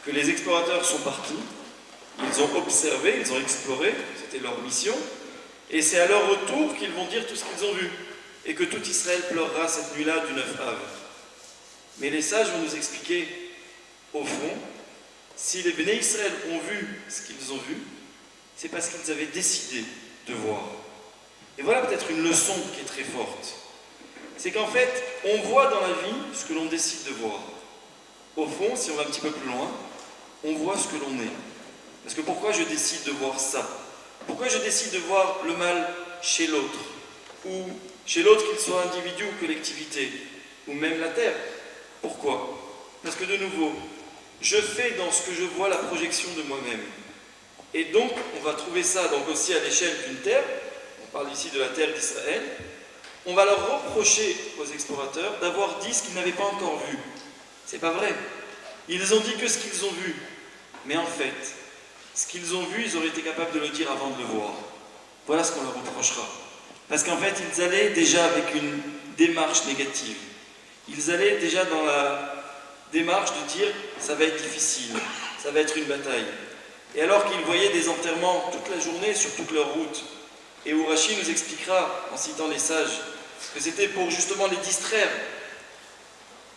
que les explorateurs sont partis, ils ont observé, ils ont exploré, c'était leur mission, et c'est à leur retour qu'ils vont dire tout ce qu'ils ont vu, et que tout Israël pleurera cette nuit-là du 9 Av. Mais les sages vont nous expliquer, au fond, si les Béné Israël ont vu ce qu'ils ont vu, c'est parce qu'ils avaient décidé de voir. Et voilà peut-être une leçon qui est très forte. C'est qu'en fait, on voit dans la vie ce que l'on décide de voir. Au fond, si on va un petit peu plus loin, on voit ce que l'on est. Parce que pourquoi je décide de voir ça? Pourquoi je décide de voir le mal chez l'autre? Ou chez l'autre, qu'il soit individu ou collectivité? Ou même la terre? Pourquoi? Parce que de nouveau, je fais dans ce que je vois la projection de moi-même. Et donc, on va trouver ça donc aussi à l'échelle d'une terre. On parle ici de la terre d'Israël. On va leur reprocher aux explorateurs d'avoir dit ce qu'ils n'avaient pas encore vu. C'est pas vrai. Ils ont dit que ce qu'ils ont vu. Mais en fait, ce qu'ils ont vu, ils auraient été capables de le dire avant de le voir. Voilà ce qu'on leur reprochera. Parce qu'en fait, ils allaient déjà avec une démarche négative. Ils allaient déjà dans la démarche de dire ça va être difficile, ça va être une bataille. Et alors qu'ils voyaient des enterrements toute la journée sur toute leur route, et où Rachi nous expliquera, en citant les sages, que c'était pour justement les distraire,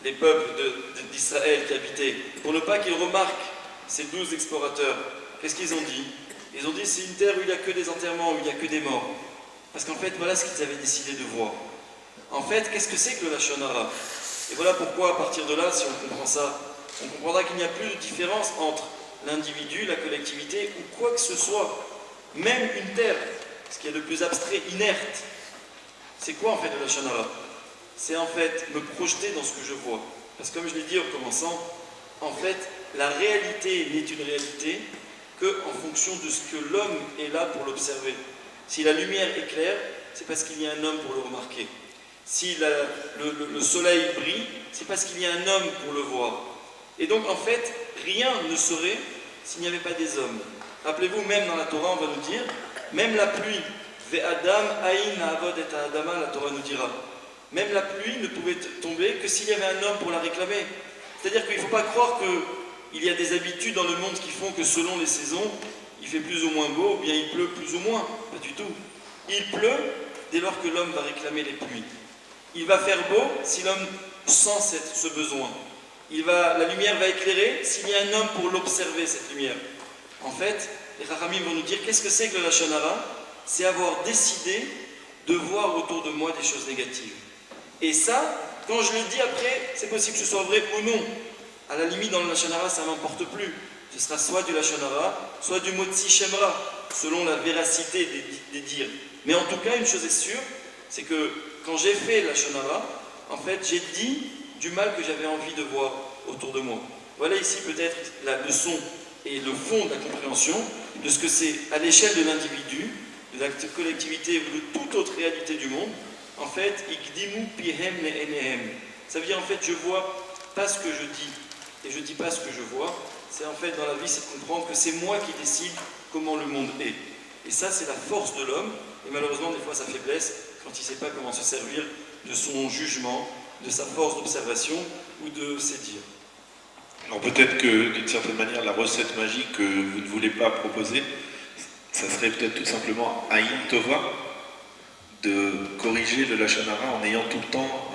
les peuples d'Israël qui habitaient, pour ne pas qu'ils remarquent ces 12 explorateurs. Qu'est-ce qu'ils ont dit? Ils ont dit c'est une terre où il n'y a que des enterrements, où il n'y a que des morts. Parce qu'en fait, voilà ce qu'ils avaient décidé de voir. En fait, qu'est-ce que c'est que le Lachon Hara? Et voilà pourquoi, à partir de là, si on comprend ça, on comprendra qu'il n'y a plus de différence entre l'individu, la collectivité ou quoi que ce soit, même une terre, ce qui est le plus abstrait, inerte. C'est quoi en fait le Lachon Hara? C'est en fait me projeter dans ce que je vois. Parce que comme je l'ai dit en commençant, en fait, la réalité n'est une réalité qu'en fonction de ce que l'homme est là pour l'observer. Si la lumière est claire, c'est parce qu'il y a un homme pour le remarquer. Si le soleil brille, c'est parce qu'il y a un homme pour le voir. Et donc en fait, rien ne serait s'il n'y avait pas des hommes. Rappelez-vous, même dans la Torah, on va nous dire, même la pluie, Ve'adam aïn ha'avod et ha'adama, la Torah nous dira, même la pluie ne pouvait tomber que s'il y avait un homme pour la réclamer. C'est-à-dire qu'il ne faut pas croire qu'il y a des habitudes dans le monde qui font que selon les saisons, il fait plus ou moins beau, ou bien il pleut plus ou moins. Pas du tout. Il pleut dès lors que l'homme va réclamer les pluies. Il va faire beau si l'homme sent ce besoin. La lumière va éclairer s'il y a un homme pour l'observer, cette lumière. En fait, les Chachamim vont nous dire qu'est-ce que c'est que le Lachon Hara? C'est avoir décidé de voir autour de moi des choses négatives. Et ça, quand je le dis après, c'est possible que ce soit vrai ou non. À la limite, dans le Lachon Hara, ça n'importe plus. Ce sera soit du Lachon Hara, soit du Motzi Shemra, selon la véracité des dires. Mais en tout cas, une chose est sûre, c'est que quand j'ai fait Lachon Hara, en fait, j'ai dit du mal que j'avais envie de voir autour de moi. Voilà ici peut-être la leçon et le fond de la compréhension de ce que c'est à l'échelle de l'individu, de la collectivité ou de toute autre réalité du monde. En fait, Ikdimu pihem le'enehem. Ça veut dire en fait, je vois pas ce que je dis et je dis pas ce que je vois. C'est en fait dans la vie, c'est de comprendre que c'est moi qui décide comment le monde est. Et ça, c'est la force de l'homme. Et malheureusement, des fois, sa faiblesse quand il ne sait pas comment se servir de son jugement, de sa force d'observation ou de ses dires. Alors peut-être que d'une certaine manière, la recette magique que vous ne voulez pas proposer, ça serait peut-être tout simplement Aïn Tova, de corriger le Lachon Hara en ayant tout le temps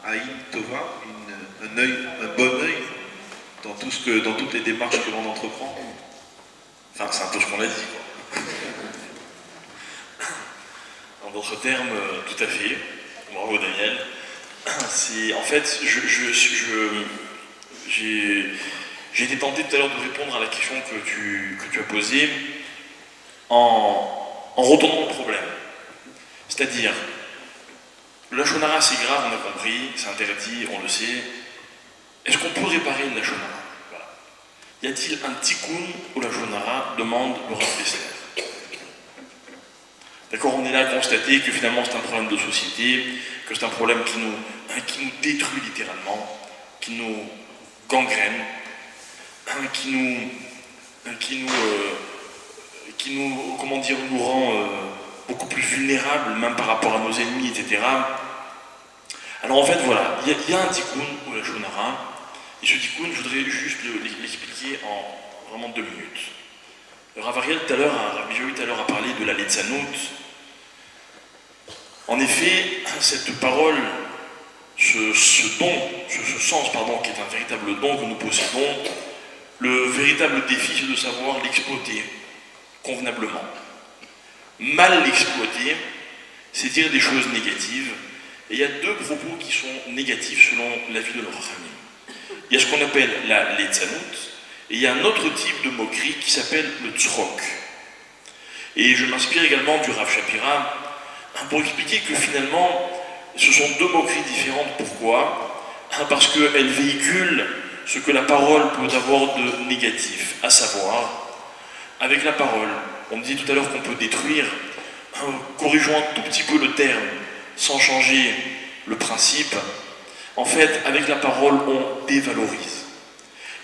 un Aïn Tova, un bon œil dans toutes les démarches que l'on entreprend. Enfin, c'est un peu ce qu'on a dit, quoi. En d'autres termes, tout à fait. Bravo Daniel. C'est en fait, j'ai été tenté tout à l'heure de répondre à la question que tu as posée en retournant le problème. C'est-à-dire, le Lachon Hara c'est grave, on a compris, c'est interdit, on le sait. Est-ce qu'on peut réparer le Lachon Hara? Voilà. Y a-t-il un tikkun au Lachon Hara? Demande le Rav Dessler. D'accord, on est là à constater que finalement c'est un problème de société, que c'est un problème qui nous détruit littéralement, qui nous gangrène, qui nous comment dire, nous rend beaucoup plus vulnérables, même par rapport à nos ennemis, etc. Alors en fait, voilà, il y a un tikkun au Lachon Hara, et ce tikkun, je voudrais juste l'expliquer en vraiment 2 minutes. Le Rav Ariel tout à l'heure a parlé de la Litzanout. En effet, cette parole, ce sens, qui est un véritable don que nous possédons, le véritable défi, c'est de savoir l'exploiter convenablement. Mal l'exploiter, c'est dire des choses négatives. Et il y a 2 propos qui sont négatifs selon l'avis de nos Chachamim. Il y a ce qu'on appelle la Litzanout, et il y a un autre type de moquerie qui s'appelle le tzrok. Et je m'inspire également du Rav Shapira pour expliquer que finalement, ce sont 2 moqueries différentes. Pourquoi? Parce qu'elles véhiculent ce que la parole peut avoir de négatif, à savoir, avec la parole, on me dit tout à l'heure qu'on peut détruire, corrigeons un tout petit peu le terme, sans changer le principe. En fait, avec la parole, on dévalorise.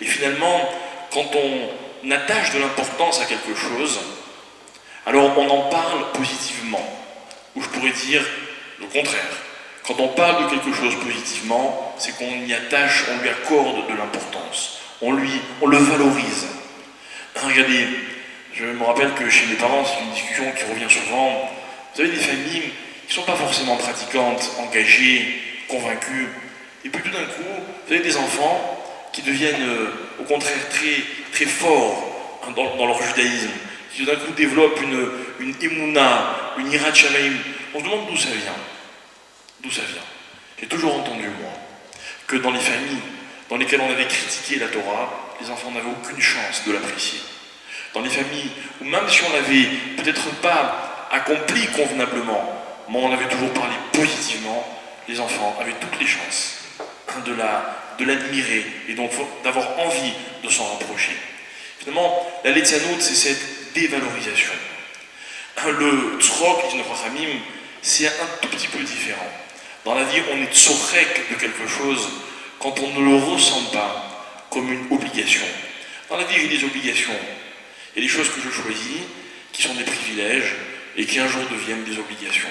Et finalement, quand on attache de l'importance à quelque chose, alors on en parle positivement. Ou je pourrais dire le contraire. Quand on parle de quelque chose positivement, c'est qu'on y attache, on lui accorde de l'importance, on le valorise. Regardez, je me rappelle que chez mes parents, c'est une discussion qui revient souvent. Vous avez des familles qui ne sont pas forcément pratiquantes, engagées, convaincues, et puis tout d'un coup, vous avez des enfants qui deviennent au contraire très, très forts dans leur judaïsme, qui tout d'un coup développent une émouna, une hirat shamaim. On se demande d'où ça vient. D'où ça vient. J'ai toujours entendu, moi, que dans les familles dans lesquelles on avait critiqué la Torah, les enfants n'avaient aucune chance de l'apprécier. Dans les familles où même si on n'avait peut-être pas accompli convenablement, mais on avait toujours parlé positivement, les enfants avaient toutes les chances de l'admirer et donc d'avoir envie de s'en rapprocher. Finalement, la Letzanout, c'est cette dévalorisation. Le tzrok, disent nos Chachamim, c'est un tout petit peu différent. Dans la vie, on est tzorek de quelque chose quand on ne le ressent pas comme une obligation. Dans la vie, j'ai des obligations. Il y a des choses que je choisis qui sont des privilèges et qui un jour deviennent des obligations.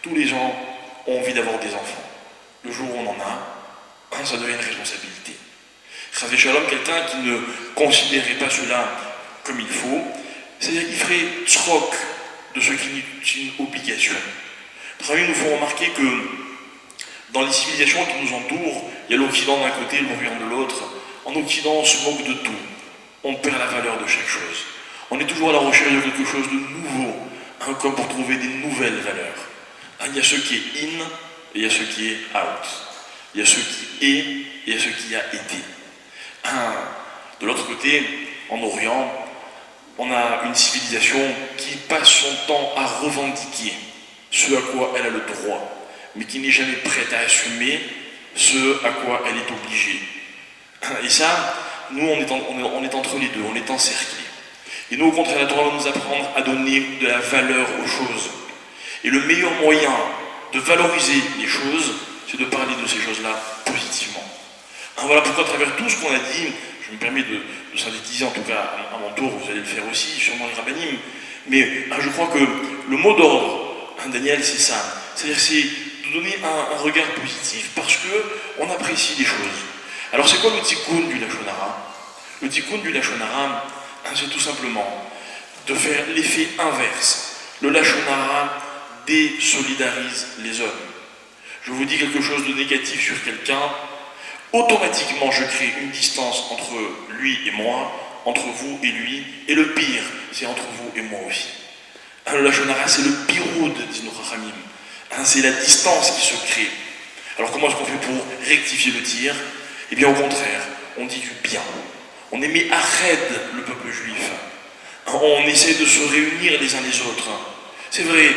Tous les gens ont envie d'avoir des enfants. Le jour où on en a, ça devient une responsabilité. Chavé Shalom, quelqu'un qui ne considérait pas cela comme il faut, c'est-à-dire qu'il ferait tzrok de ce qui est une obligation. Travail nous font remarquer que dans les civilisations qui nous entourent, il y a l'Occident d'un côté et l'Orient de l'autre. En Occident, on se moque de tout. On perd la valeur de chaque chose. On est toujours à la recherche de quelque chose de nouveau, comme pour trouver des nouvelles valeurs. Il y a ce qui est in et il y a ce qui est out. Il y a ce qui est et il y a ce qui a été. De l'autre côté, en Orient, on a une civilisation qui passe son temps à revendiquer ce à quoi elle a le droit, mais qui n'est jamais prête à assumer ce à quoi elle est obligée. Et ça, nous, on est entre les deux, on est encerclés. Et nous, au contraire, la Torah va nous apprendre à donner de la valeur aux choses. Et le meilleur moyen de valoriser les choses, c'est de parler de ces choses-là positivement. Voilà pourquoi, à travers tout ce qu'on a dit, je me permets de synthétiser, en tout cas à mon tour, vous allez le faire aussi, sûrement les rabbinim, mais je crois que le mot d'ordre, Daniel, c'est ça. C'est-à-dire, c'est de donner un regard positif parce qu'on apprécie les choses. Alors, c'est quoi le tikkun du Lashon Hara? Le tikkun du Lashon Hara, c'est tout simplement de faire l'effet inverse. Le Lashon Hara désolidarise les hommes. Je vous dis quelque chose de négatif sur quelqu'un, automatiquement je crée une distance entre lui et moi, entre vous et lui, et le pire, c'est entre vous et moi aussi. Le Lashon Hara, c'est le piroud, disent nos Chachamim. C'est la distance qui se crée. Alors comment est-ce qu'on fait pour rectifier le tir? Eh bien au contraire, on dit du bien. On met à raide le peuple juif. On essaie de se réunir les uns les autres. C'est vrai,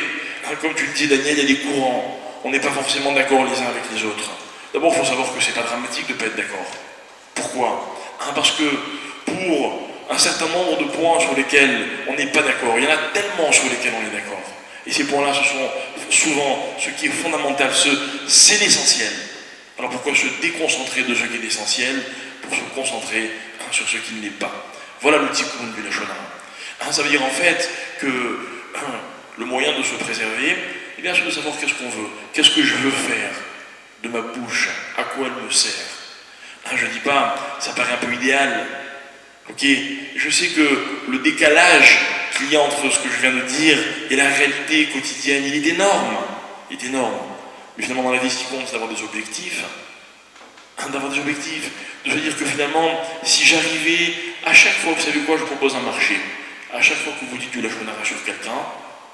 comme tu le dis Daniel, il y a des courants. On n'est pas forcément d'accord les uns avec les autres. D'abord, il faut savoir que c'est pas dramatique de ne pas être d'accord. Pourquoi? Parce que pour un certain nombre de points sur lesquels on n'est pas d'accord, il y en a tellement sur lesquels on est d'accord. Et ces points-là, ce sont souvent ce qui est fondamental, c'est l'essentiel. Alors pourquoi se déconcentrer de ce qui est essentiel pour se concentrer sur ce qui ne l'est pas? Voilà le tikkun du Lashon Hara. Ça veut dire en fait que le moyen de se préserver, eh bien, c'est de savoir qu'est-ce qu'on veut, qu'est-ce que je veux faire de ma bouche, à quoi elle me sert. Je ne dis pas, ça paraît un peu idéal, ok, je sais que le décalage qu'il y a entre ce que je viens de dire et la réalité quotidienne, il est énorme. Il est énorme. Mais finalement, dans la vie, ce qui compte, c'est d'avoir des objectifs. De se dire que finalement, si j'arrivais, à chaque fois, vous savez quoi, je propose un marché. À chaque fois que vous dites du Lashon Hara sur quelqu'un,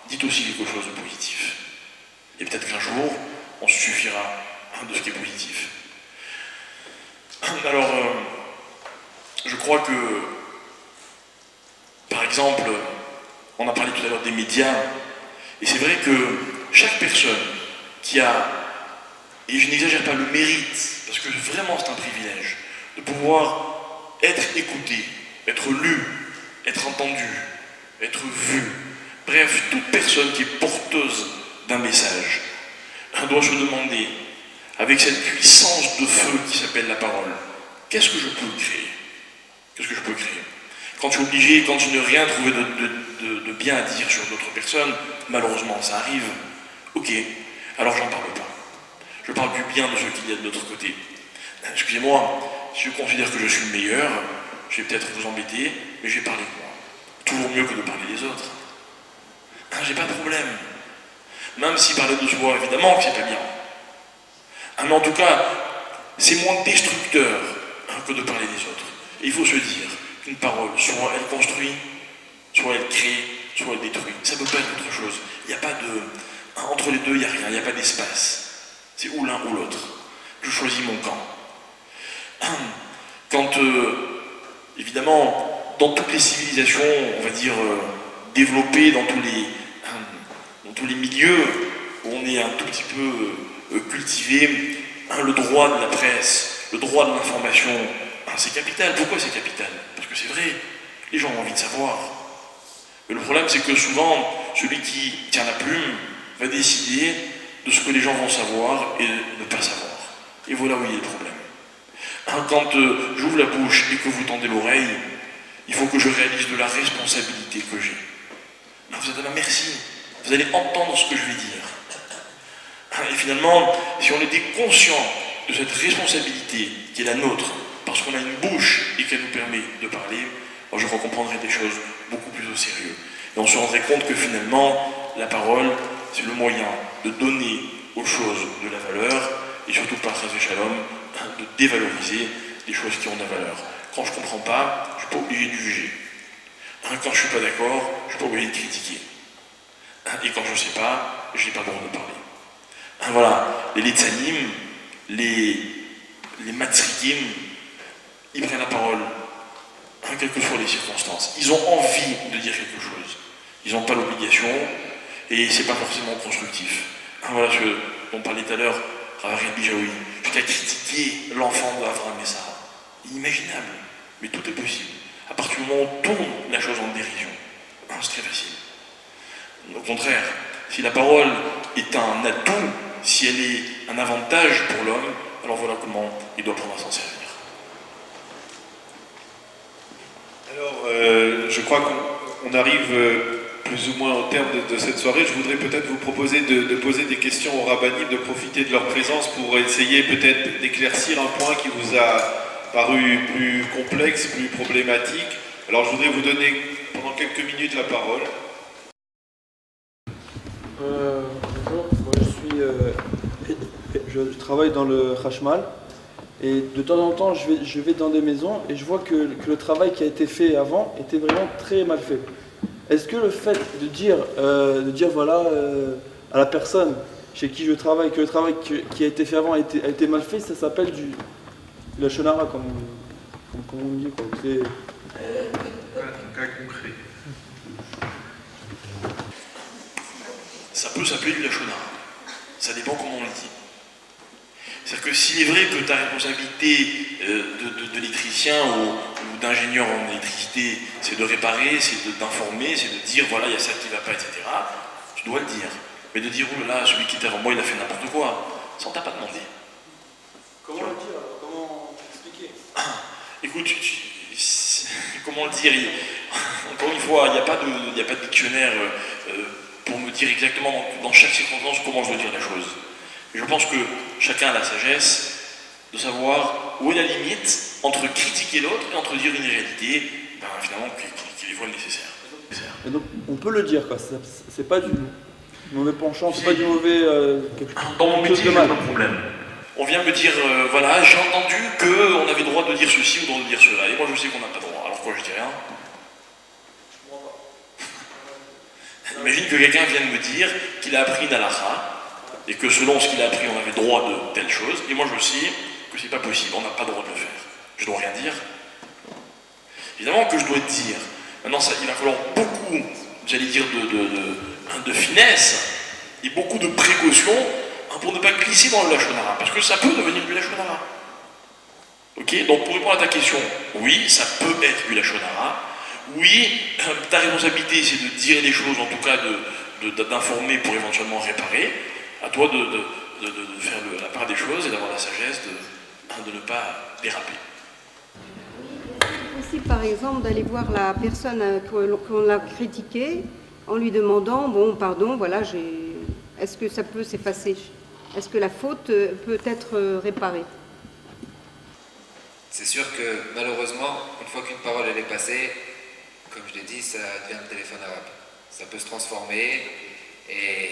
dites aussi quelque chose de positif. Et peut-être qu'un jour, on se suffira de ce qui est positif. Alors, je crois que, par exemple, on a parlé tout à l'heure des médias, et c'est vrai que chaque personne qui a, et je n'exagère pas, le mérite, parce que vraiment c'est un privilège, de pouvoir être écouté, être lu, être entendu, être vu, bref, toute personne qui est porteuse d'un message, doit se demander, avec cette puissance de feu qui s'appelle la parole, qu'est-ce que je peux créer? Qu'est-ce que je peux créer? Quand je suis obligé, quand je n'ai rien trouvé de bien à dire sur d'autres personnes, malheureusement ça arrive, ok, alors j'en parle pas. parle du bien de ce qu'il y a de l'autre côté. Excusez-moi, si je considère que je suis le meilleur, je vais peut-être vous embêter, mais je vais parler de moi. Toujours mieux que de parler des autres. J'ai pas de problème. Même si parler de soi, évidemment que c'est pas bien. Mais en tout cas, c'est moins destructeur que de parler des autres. Et il faut se dire qu'une parole, soit elle construit, soit elle crée, soit elle détruit. Ça ne peut pas être autre chose. Il n'y a pas de... Entre les deux, il n'y a rien, il n'y a pas d'espace. C'est ou l'un ou l'autre. Je choisis mon camp. Quand, évidemment, dans toutes les civilisations, on va dire, développées, dans tous les milieux où on est un tout petit peu cultivé, le droit de la presse, le droit de l'information, c'est capital. Pourquoi c'est capital? Parce que c'est vrai, les gens ont envie de savoir. Mais le problème, c'est que souvent, celui qui tient la plume va décider de ce que les gens vont savoir et ne pas savoir. Et voilà où il y a le problème. Quand j'ouvre la bouche et que vous tendez l'oreille, il faut que je réalise de la responsabilité que j'ai. Vous êtes là, merci. Vous allez entendre ce que je vais dire. Et finalement, si on était conscient de cette responsabilité qui est la nôtre, parce qu'on a une bouche et qu'elle nous permet de parler, alors je crois qu'on prendrait des choses beaucoup plus au sérieux. Et on se rendrait compte que finalement, la parole, c'est le moyen de donner aux choses de la valeur, et surtout par Chas Shalom, de dévaloriser les choses qui ont de la valeur. Quand je ne comprends pas, je ne suis pas obligé de juger. Quand je ne suis pas d'accord, je ne suis pas obligé de critiquer. Et quand je ne sais pas, je n'ai pas le droit de parler. Voilà, les Litzanim, les Matzrikim, ils prennent la parole, quelles que soient les circonstances. Ils ont envie de dire quelque chose. Ils n'ont pas l'obligation, et c'est pas forcément constructif. Voilà ce dont on parlait tout à l'heure, Rav Bijaoui, jusqu'à critiquer l'enfant d'Avraham et Sarah. Inimaginable, mais tout est possible. À partir du moment où on tourne la chose en dérision, c'est très facile. Au contraire, si la parole est un atout, si elle est un avantage pour l'homme, alors voilà comment il doit prendre à s'en servir. Alors, je crois qu'on arrive plus ou moins au terme de cette soirée. Je voudrais peut-être vous proposer de poser des questions aux rabbinim, de profiter de leur présence pour essayer peut-être d'éclaircir un point qui vous a paru plus complexe, plus problématique. Alors je voudrais vous donner pendant quelques minutes la parole. Bonjour, moi je travaille dans le Khashmal et de temps en temps je vais dans des maisons et je vois que le travail qui a été fait avant était vraiment très mal fait. Est-ce que le fait de dire voilà à la personne chez qui je travaille que le travail qui a été fait avant a été mal fait, ça s'appelle du lashon hara comme on dit quoi. C'est Un cas concret. Ça peut s'appeler du lashon hara. Ça dépend comment on le dit. C'est-à-dire que s'il est vrai que ta responsabilité d'électricien ou d'ingénieur en électricité, c'est de réparer, c'est d'informer, c'est de dire voilà, il y a ça qui ne va pas, etc., tu dois le dire. Mais de dire oh là là, celui qui était avant moi, il a fait n'importe quoi, ça on t'a pas demandé. comment le dire alors? Comment expliquer? Écoute, comment le dire? Encore une fois, il n'y a pas de dictionnaire pour me dire exactement dans chaque circonstance comment je dois dire la chose. Et je pense que chacun a la sagesse de savoir où est la limite entre critiquer l'autre et entre dire une réalité, finalement, qui les voit le nécessaire. Et donc on peut le dire quoi, c'est pas du mauvais penchant, c'est pas du mauvais Dans mon quelque chose métier, de j'ai mal. pas de problème. On vient me dire, voilà, j'ai entendu qu'on avait le droit de dire ceci ou de dire cela, et moi je sais qu'on n'a pas le droit, alors quoi, je dis rien. Imagine que quelqu'un vienne me dire qu'il a appris une halakha, et que selon ce qu'il a appris, on avait droit de telle chose, et moi je sais que c'est pas possible, on n'a pas le droit de le faire. Je dois rien dire. Évidemment que je dois dire. Maintenant, il va falloir beaucoup, j'allais dire, de finesse et beaucoup de précautions pour ne pas glisser dans le lashon hara, parce que ça peut devenir du lashon hara. Ok? Donc pour répondre à ta question, oui, ça peut être du lashon hara. Oui, ta responsabilité c'est de dire les choses, en tout cas d'informer pour éventuellement réparer. À toi de faire la part des choses et d'avoir la sagesse de ne pas déraper. C'est possible par exemple d'aller voir la personne qu'on a critiquée en lui demandant bon pardon, voilà, est-ce que ça peut s'effacer? est-ce que la faute peut être réparée? C'est sûr que malheureusement, une fois qu'une parole elle est passée, comme je l'ai dit, ça devient le téléphone arabe. Ça peut se transformer et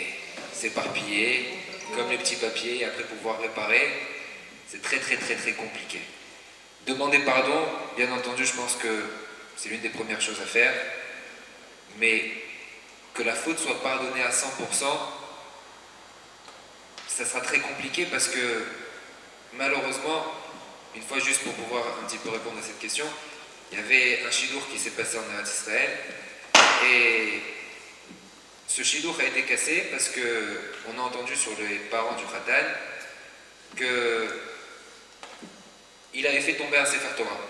s'éparpiller comme les petits papiers, et après pouvoir réparer, c'est très compliqué. Demander pardon, bien entendu, je pense que c'est l'une des premières choses à faire, mais que la faute soit pardonnée à 100%, ça sera très compliqué parce que malheureusement, une fois juste pour pouvoir un petit peu répondre à cette question, il y avait un chidour qui s'est passé en Eretz Israël et ce chidour a été cassé parce qu'on a entendu sur les parents du Khatan qu'il avait fait tomber un Sefer Torah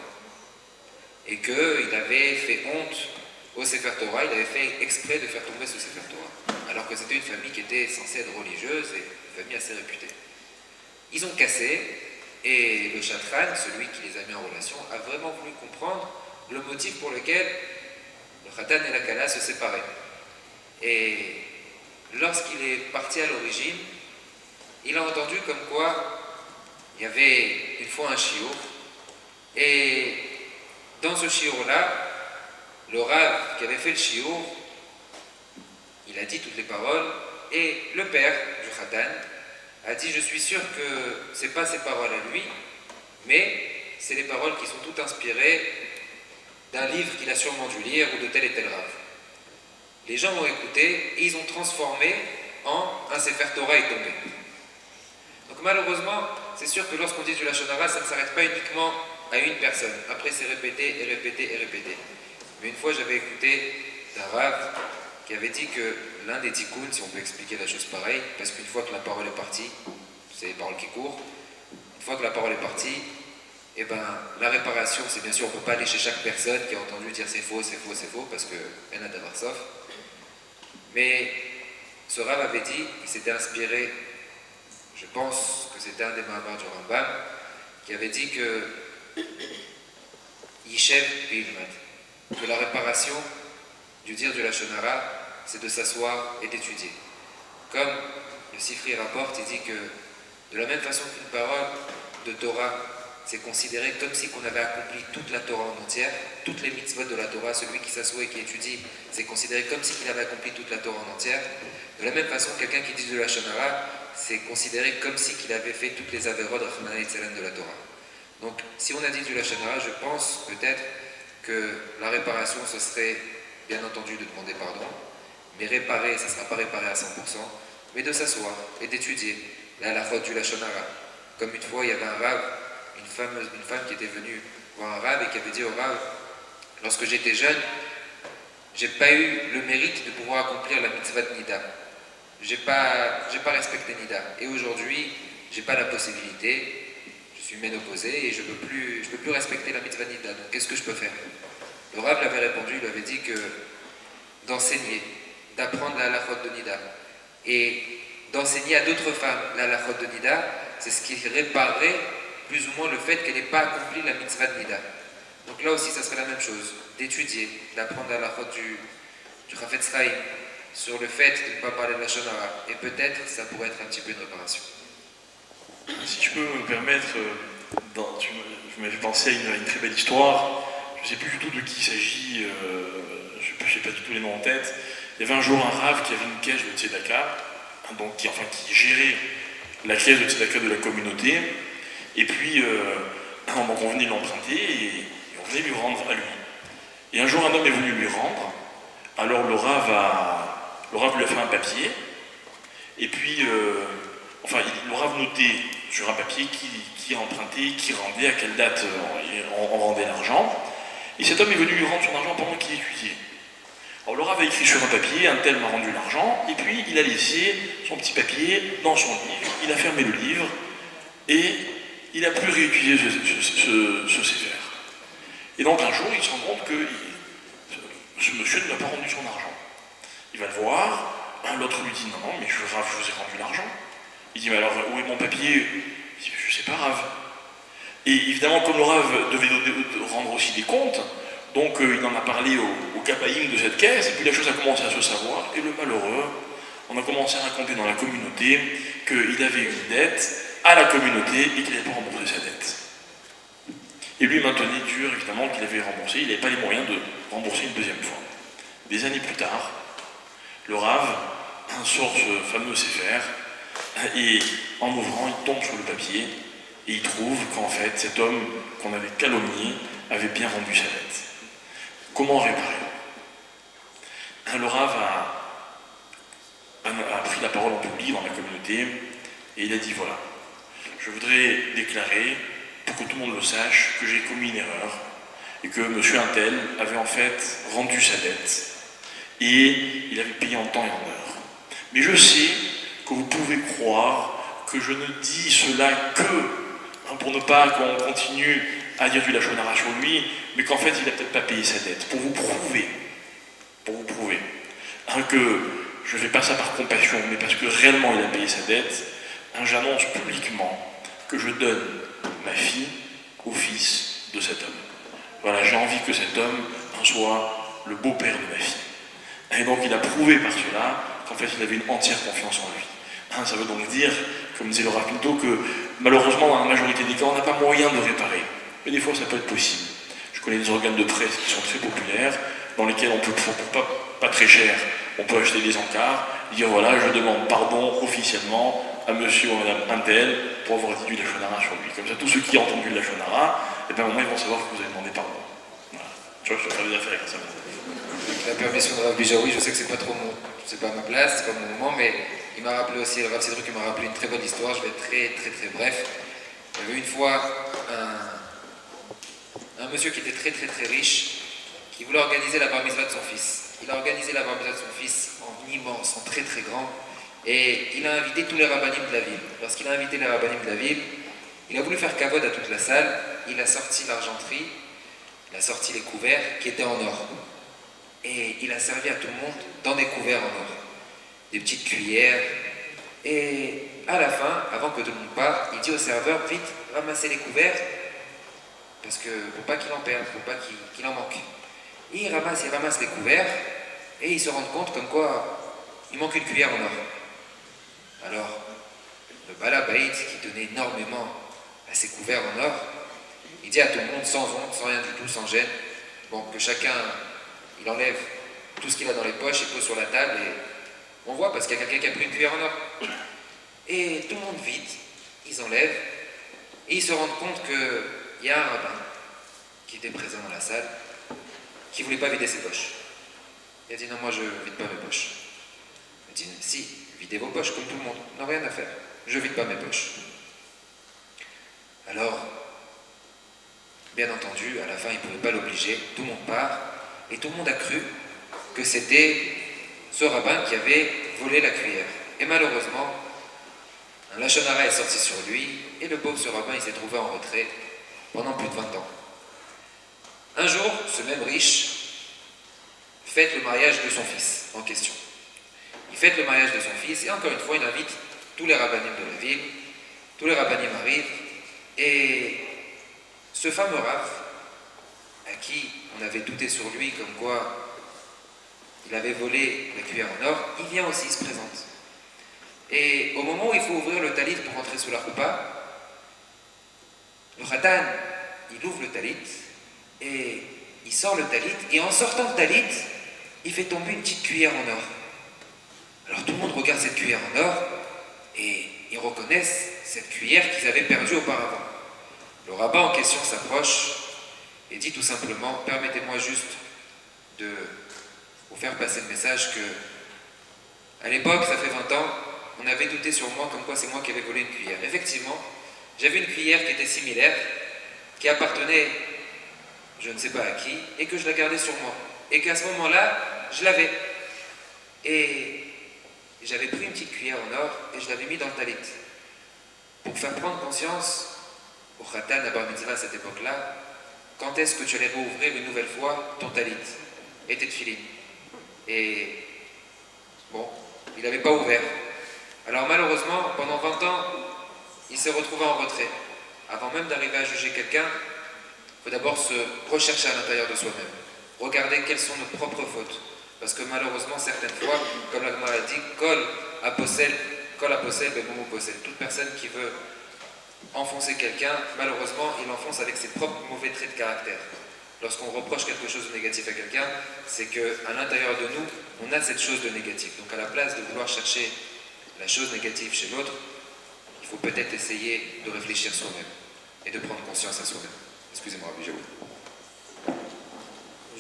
et qu'il avait fait honte au Sefer Torah, il avait fait exprès de faire tomber ce Sefer Torah alors que c'était une famille qui était censée être religieuse et une famille assez réputée. Ils ont cassé et le chatran, celui qui les a mis en relation, a vraiment voulu comprendre le motif pour lequel le Khatan et la Kala se séparaient. Et lorsqu'il est parti à l'origine, il a entendu comme quoi il y avait une fois un shiur, et dans ce shiur-là, le Rav qui avait fait le shiur, il a dit toutes les paroles, et le père du Khatan a dit: je suis sûr que ce n'est pas ses paroles à lui, mais c'est les paroles qui sont toutes inspirées d'un livre qu'il a sûrement dû lire ou de tel et tel Rav. Les gens ont écouté et ils ont transformé en un Sefer Torah est tombé. Donc malheureusement, c'est sûr que lorsqu'on dit du Lachon Hara, ça ne s'arrête pas uniquement à une personne. Après, c'est répété et répété et répété. Mais une fois, j'avais écouté d'un Rav qui avait dit que l'un des tikkuns, si on peut expliquer la chose pareille, parce qu'une fois que la parole est partie, c'est les paroles qui courent, une fois que la parole est partie, eh ben, la réparation, c'est bien sûr, on ne peut pas aller chez chaque personne qui a entendu dire c'est faux, parce que en a d'avoir sauf. Mais ce Rav avait dit qu'il s'était inspiré, je pense que c'était un des Mahamars du Rambam, qui avait dit que Yishev Bilmad, que la réparation du dire du Lachon Hara, c'est de s'asseoir et d'étudier. Comme le Sifri rapporte, il dit que de la même façon qu'une parole de Torah, c'est considéré comme si qu'on avait accompli toute la Torah en entière, toutes les mitzvot de la Torah, celui qui s'assoit et qui étudie, c'est considéré comme si qu'il avait accompli toute la Torah en entière. De la même façon, quelqu'un qui dit de Lachon Hara, c'est considéré comme si qu'il avait fait toutes les avérods de la Torah. Donc, si on a dit du Lachon Hara, je pense peut-être que la réparation, ce serait bien entendu de demander pardon, mais réparer, ça ne sera pas réparé à 100%, mais de s'asseoir et d'étudier la halachot du Lachon Hara. Comme une fois, il y avait un Rav, une femme qui était venue voir un Rav et qui avait dit au Rav: lorsque j'étais jeune, j'ai pas eu le mérite de pouvoir accomplir la mitzvah de Nida. J'ai pas respecté Nida. Et aujourd'hui, j'ai pas la possibilité, je suis ménopausé et je peux plus respecter la mitzvah de Nida. Donc qu'est-ce que je peux faire? Le Rav l'avait répondu, il lui avait dit que d'enseigner, d'apprendre la halachot de Nida et d'enseigner à d'autres femmes la halachot de Nida, c'est ce qui réparerait plus ou moins le fait qu'elle n'ait pas accompli la mitzvah de Nida. Donc là aussi, ça serait la même chose, d'étudier, d'apprendre la halachot du Chafetz Chaim sur le fait de ne pas parler de Lachon Hara, et peut-être ça pourrait être un petit peu une réparation. Si je peux me permettre, je m'avais pensé à une très belle histoire. Je ne sais plus du tout de qui il s'agit, je n'ai pas du tout les noms en tête. Il y avait un jour un Rav qui avait une caisse de tzedaka, donc qui gérait la caisse de tzedaka de la communauté, et puis donc on venait l'emprunter et on venait lui rendre à lui. Et un jour un homme est venu lui rendre, alors le Rav lui a fait un papier, et puis le Rav notait sur un papier qui a emprunté, qui rendait, à quelle date on rendait l'argent. Et cet homme est venu lui rendre son argent pendant qu'il étudiait. Alors le Rav a écrit sur un papier, un tel m'a rendu l'argent, et puis il a laissé son petit papier dans son livre, il a fermé le livre, et il n'a plus réutilisé ce sévère. Et donc un jour, il se rend compte que ce monsieur ne lui a pas rendu son argent. Il va le voir, l'autre lui dit: non, mais Rav, je vous ai rendu l'argent. Il dit: mais alors, où est mon papier? Il dit: je sais pas, Rav. Et évidemment, comme le Rav devait rendre aussi des comptes, donc il en a parlé au Kapaïm de cette caisse, et puis la chose a commencé à se savoir, et le malheureux on a commencé à raconter dans la communauté qu'il avait une dette à la communauté et qu'il n'avait pas remboursé sa dette. Et lui maintenait dur, évidemment, qu'il avait remboursé, il n'avait pas les moyens de rembourser une deuxième fois. Des années plus tard, le Rav sort ce fameux Sefer, et en ouvrant, il tombe sur le papier, et il trouve qu'en fait, cet homme qu'on avait calomnié avait bien rendu sa dette. Comment réparer? Le Rav a pris la parole en public dans la communauté, et il a dit voilà, je voudrais déclarer, pour que tout le monde le sache, que j'ai commis une erreur, et que monsieur Untel avait en fait rendu sa dette, et il avait payé en temps et en heure. Mais je sais que vous pouvez croire que je ne dis cela que, pour ne pas qu'on continue à dire du lachon hara sur lui, mais qu'en fait il n'a peut-être pas payé sa dette, pour vous prouver, que je ne fais pas ça par compassion, mais parce que réellement il a payé sa dette, j'annonce publiquement que je donne ma fille au fils de cet homme. Voilà, j'ai envie que cet homme soit le beau-père de ma fille. Et donc il a prouvé par cela qu'en fait il avait une entière confiance en lui. Ça veut donc dire, comme disait le Rav Pinto, que malheureusement dans la majorité des cas on n'a pas moyen de réparer. Mais des fois ça peut être possible. Je connais des organes de presse qui sont très populaires, dans lesquels on peut, pour pas très cher, on peut acheter des encarts, dire voilà, je demande pardon officiellement à monsieur ou à madame Untel pour avoir dit du lachon hara sur lui. Comme ça, tous ceux qui ont entendu le lachon hara, et bien maintenant ils vont savoir que vous avez demandé pardon. Voilà. Tu vois, je fais des affaires comme ça. Avec la permission de Rav Bijaoui, je sais que c'est pas trop c'est pas ma place, c'est pas mon moment, mais il m'a rappelé aussi, le Rav Cédric m'a rappelé une très bonne histoire, je vais être très bref. Il y avait une fois un monsieur qui était très riche, qui voulait organiser la bar mitzvah de son fils. Il a organisé la bar mitzvah de son fils en immense, en très grand, et il a invité tous les rabbinim de la ville. Lorsqu'il a invité les rabbinim de la ville, il a voulu faire kavod à toute la salle, il a sorti l'argenterie, il a sorti les couverts qui étaient en or. Et il a servi à tout le monde dans des couverts en or. Des petites cuillères. Et à la fin, avant que tout le monde parte, il dit au serveur, vite, ramassez les couverts, parce que pour pas qu'il en perde, pour pas qu'il en manque. Et il ramasse les couverts, et il se rend compte comme quoi il manque une cuillère en or. Alors, le balabait, qui tenait énormément à ses couverts en or, il dit à tout le monde, sans honte, sans rien du tout, sans gêne, bon, que chacun, il enlève tout ce qu'il a dans les poches et pose sur la table, et on voit parce qu'il y a quelqu'un qui a pris une cuillère en or. Et tout le monde vide, ils enlèvent, et ils se rendent compte qu'il y a un rabbin qui était présent dans la salle, qui ne voulait pas vider ses poches. Il a dit non, moi je ne vide pas mes poches. Il a dit si, videz vos poches comme tout le monde, non, rien à faire, je ne vide pas mes poches. Alors, bien entendu, à la fin il ne pouvait pas l'obliger, tout le monde part, et tout le monde a cru que c'était ce rabbin qui avait volé la cuillère. Et malheureusement, un lachon hara est sorti sur lui, et le pauvre ce rabbin il s'est trouvé en retrait pendant plus de 20 ans. Un jour, ce même riche fête le mariage de son fils en question. Il fête le mariage de son fils, et encore une fois, il invite tous les rabbinim de la ville, tous les rabbinim arrivent, et ce fameux Rav, à qui on avait douté sur lui comme quoi il avait volé la cuillère en or, il vient aussi, il se présente. Et au moment où il faut ouvrir le talit pour rentrer sous la roupa, le khatan, il ouvre le talit, et il sort le talit, et en sortant le talit, il fait tomber une petite cuillère en or. Alors tout le monde regarde cette cuillère en or, et ils reconnaissent cette cuillère qu'ils avaient perdue auparavant. Le rabbin en question s'approche et dit tout simplement, permettez-moi juste de vous faire passer le message que, à l'époque, ça fait 20 ans, on avait douté sur moi comme quoi c'est moi qui avais volé une cuillère. Effectivement, j'avais une cuillère qui était similaire, qui appartenait, je ne sais pas à qui, et que je la gardais sur moi. Et qu'à ce moment-là, je l'avais. Et j'avais pris une petite cuillère en or et je l'avais mis dans le talit. Pour faire prendre conscience au khatan à bar mitzvah à cette époque-là, quand est-ce que tu allais rouvrir une nouvelle fois ton talit et tes tefilin. Et bon, il n'avait pas ouvert. Alors malheureusement, pendant 20 ans, il s'est retrouvé en retrait. Avant même d'arriver à juger quelqu'un, il faut d'abord se rechercher à l'intérieur de soi-même. Regarder quelles sont nos propres fautes. Parce que malheureusement, certaines fois, comme la Gemara dit, kol aposel bemou posel. Toute personne qui veut enfoncer quelqu'un, malheureusement, il enfonce avec ses propres mauvais traits de caractère. Lorsqu'on reproche quelque chose de négatif à quelqu'un, c'est qu'à l'intérieur de nous, on a cette chose de négatif. Donc à la place de vouloir chercher la chose négative chez l'autre, il faut peut-être essayer de réfléchir soi-même et de prendre conscience à soi-même. Excusez-moi, Rabbi Jaoul.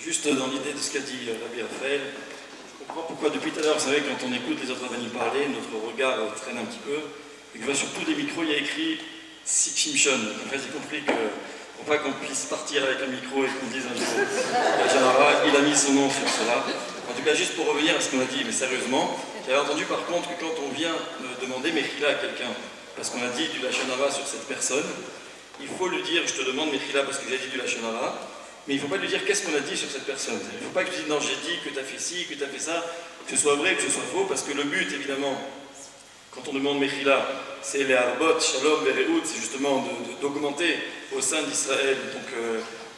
Juste dans l'idée de ce qu'a dit Rabbi Raphaël, je comprends pourquoi depuis tout à l'heure, vous savez, quand on écoute les autres venir parler, notre regard traîne un petit peu, et que sur tous les micros, il y a écrit Shimshon. Enfin, j'ai compris que pour pas qu'on puisse partir avec un micro et qu'on dise un jour, il a mis son nom sur cela. En tout cas, juste pour revenir à ce qu'on a dit, mais sérieusement, j'avais entendu par contre que quand on vient demander Mechila à quelqu'un, parce qu'on a dit du Lachon Hara sur cette personne, il faut lui dire, je te demande Mechila parce que j'ai dit du Lachon Hara, mais il ne faut pas lui dire qu'est-ce qu'on a dit sur cette personne. Il ne faut pas que tu dises non, j'ai dit que tu as fait ci, que tu as fait ça, que ce soit vrai, que ce soit faux, parce que le but, évidemment, quand on demande Mechila, c'est les Arbot, Shalom, Bereout, c'est justement d'augmenter au sein d'Israël donc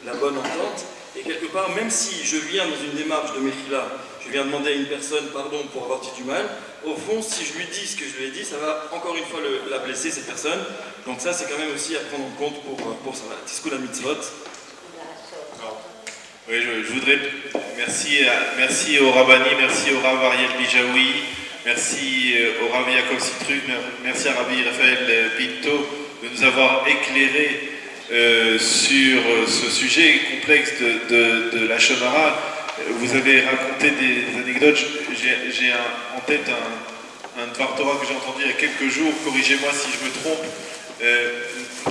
la bonne entente. Et quelque part, même si je viens dans une démarche de Mechila, je viens demander à une personne pardon pour avoir dit du mal, au fond, si je lui dis ce que je lui ai dit, ça va encore une fois la blesser, cette personne. Donc ça, c'est quand même aussi à prendre en compte pour ça. Tiskou la mitzvot. Oui, je voudrais merci au Rabbani, merci au Rav Ariel Bijaoui, merci au Rav Yaakov Citrus, merci à Rabbi Raphaël Pinto de nous avoir éclairé sur ce sujet complexe de la Lachon Hara. Vous avez raconté des anecdotes, j'ai en tête un Dvar Torah que j'ai entendu il y a quelques jours, corrigez-moi si je me trompe,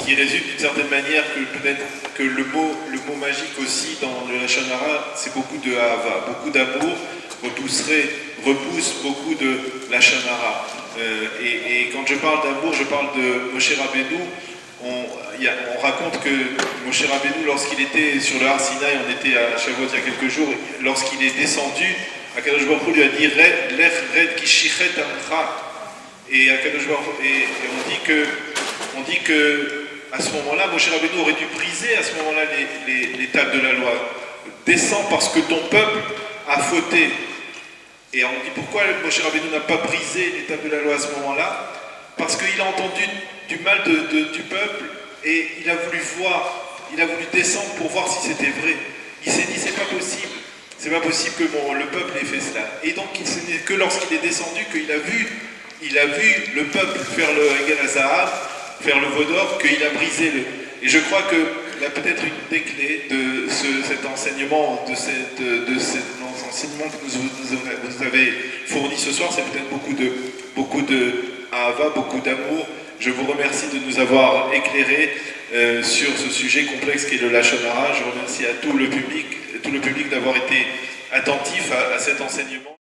qui résume d'une certaine manière que peut-être que le mot magique aussi dans le Lachon Hara, c'est beaucoup de Ahava, beaucoup d'amour, repousse beaucoup de Lachon Hara. Et quand je parle d'amour, je parle de Moshe Rabbeinu. On raconte que Moshe Rabbeinu, lorsqu'il était sur le Har Sinaï, on était à Shavuot il y a quelques jours, lorsqu'il est descendu, Akadosh Baruch Hu lui a dit Lech red ki shichet amcha. Et on dit que à ce moment-là, Moshe Rabbeinu aurait dû briser à ce moment-là les tables de la loi. Descends parce que ton peuple a fauté. Et on dit pourquoi Moshe Rabbeinu n'a pas brisé les tables de la loi à ce moment-là? Parce qu'il a entendu du mal du peuple et il a voulu descendre pour voir si c'était vrai. Il s'est dit c'est pas possible que le peuple ait fait cela. Et donc ce n'est que lorsqu'il est descendu qu'il a vu le peuple faire le Egel Hazahav, faire le veau d'or, qu'il a brisé le. Et je crois que là peut-être une des clés de cet enseignement, de cet enseignement que vous avez fourni ce soir, c'est peut-être beaucoup de Ahava, beaucoup d'amour. Je vous remercie de nous avoir éclairés sur ce sujet complexe qu'est le Lachon Hara. Je remercie à tout le public d'avoir été attentif à cet enseignement.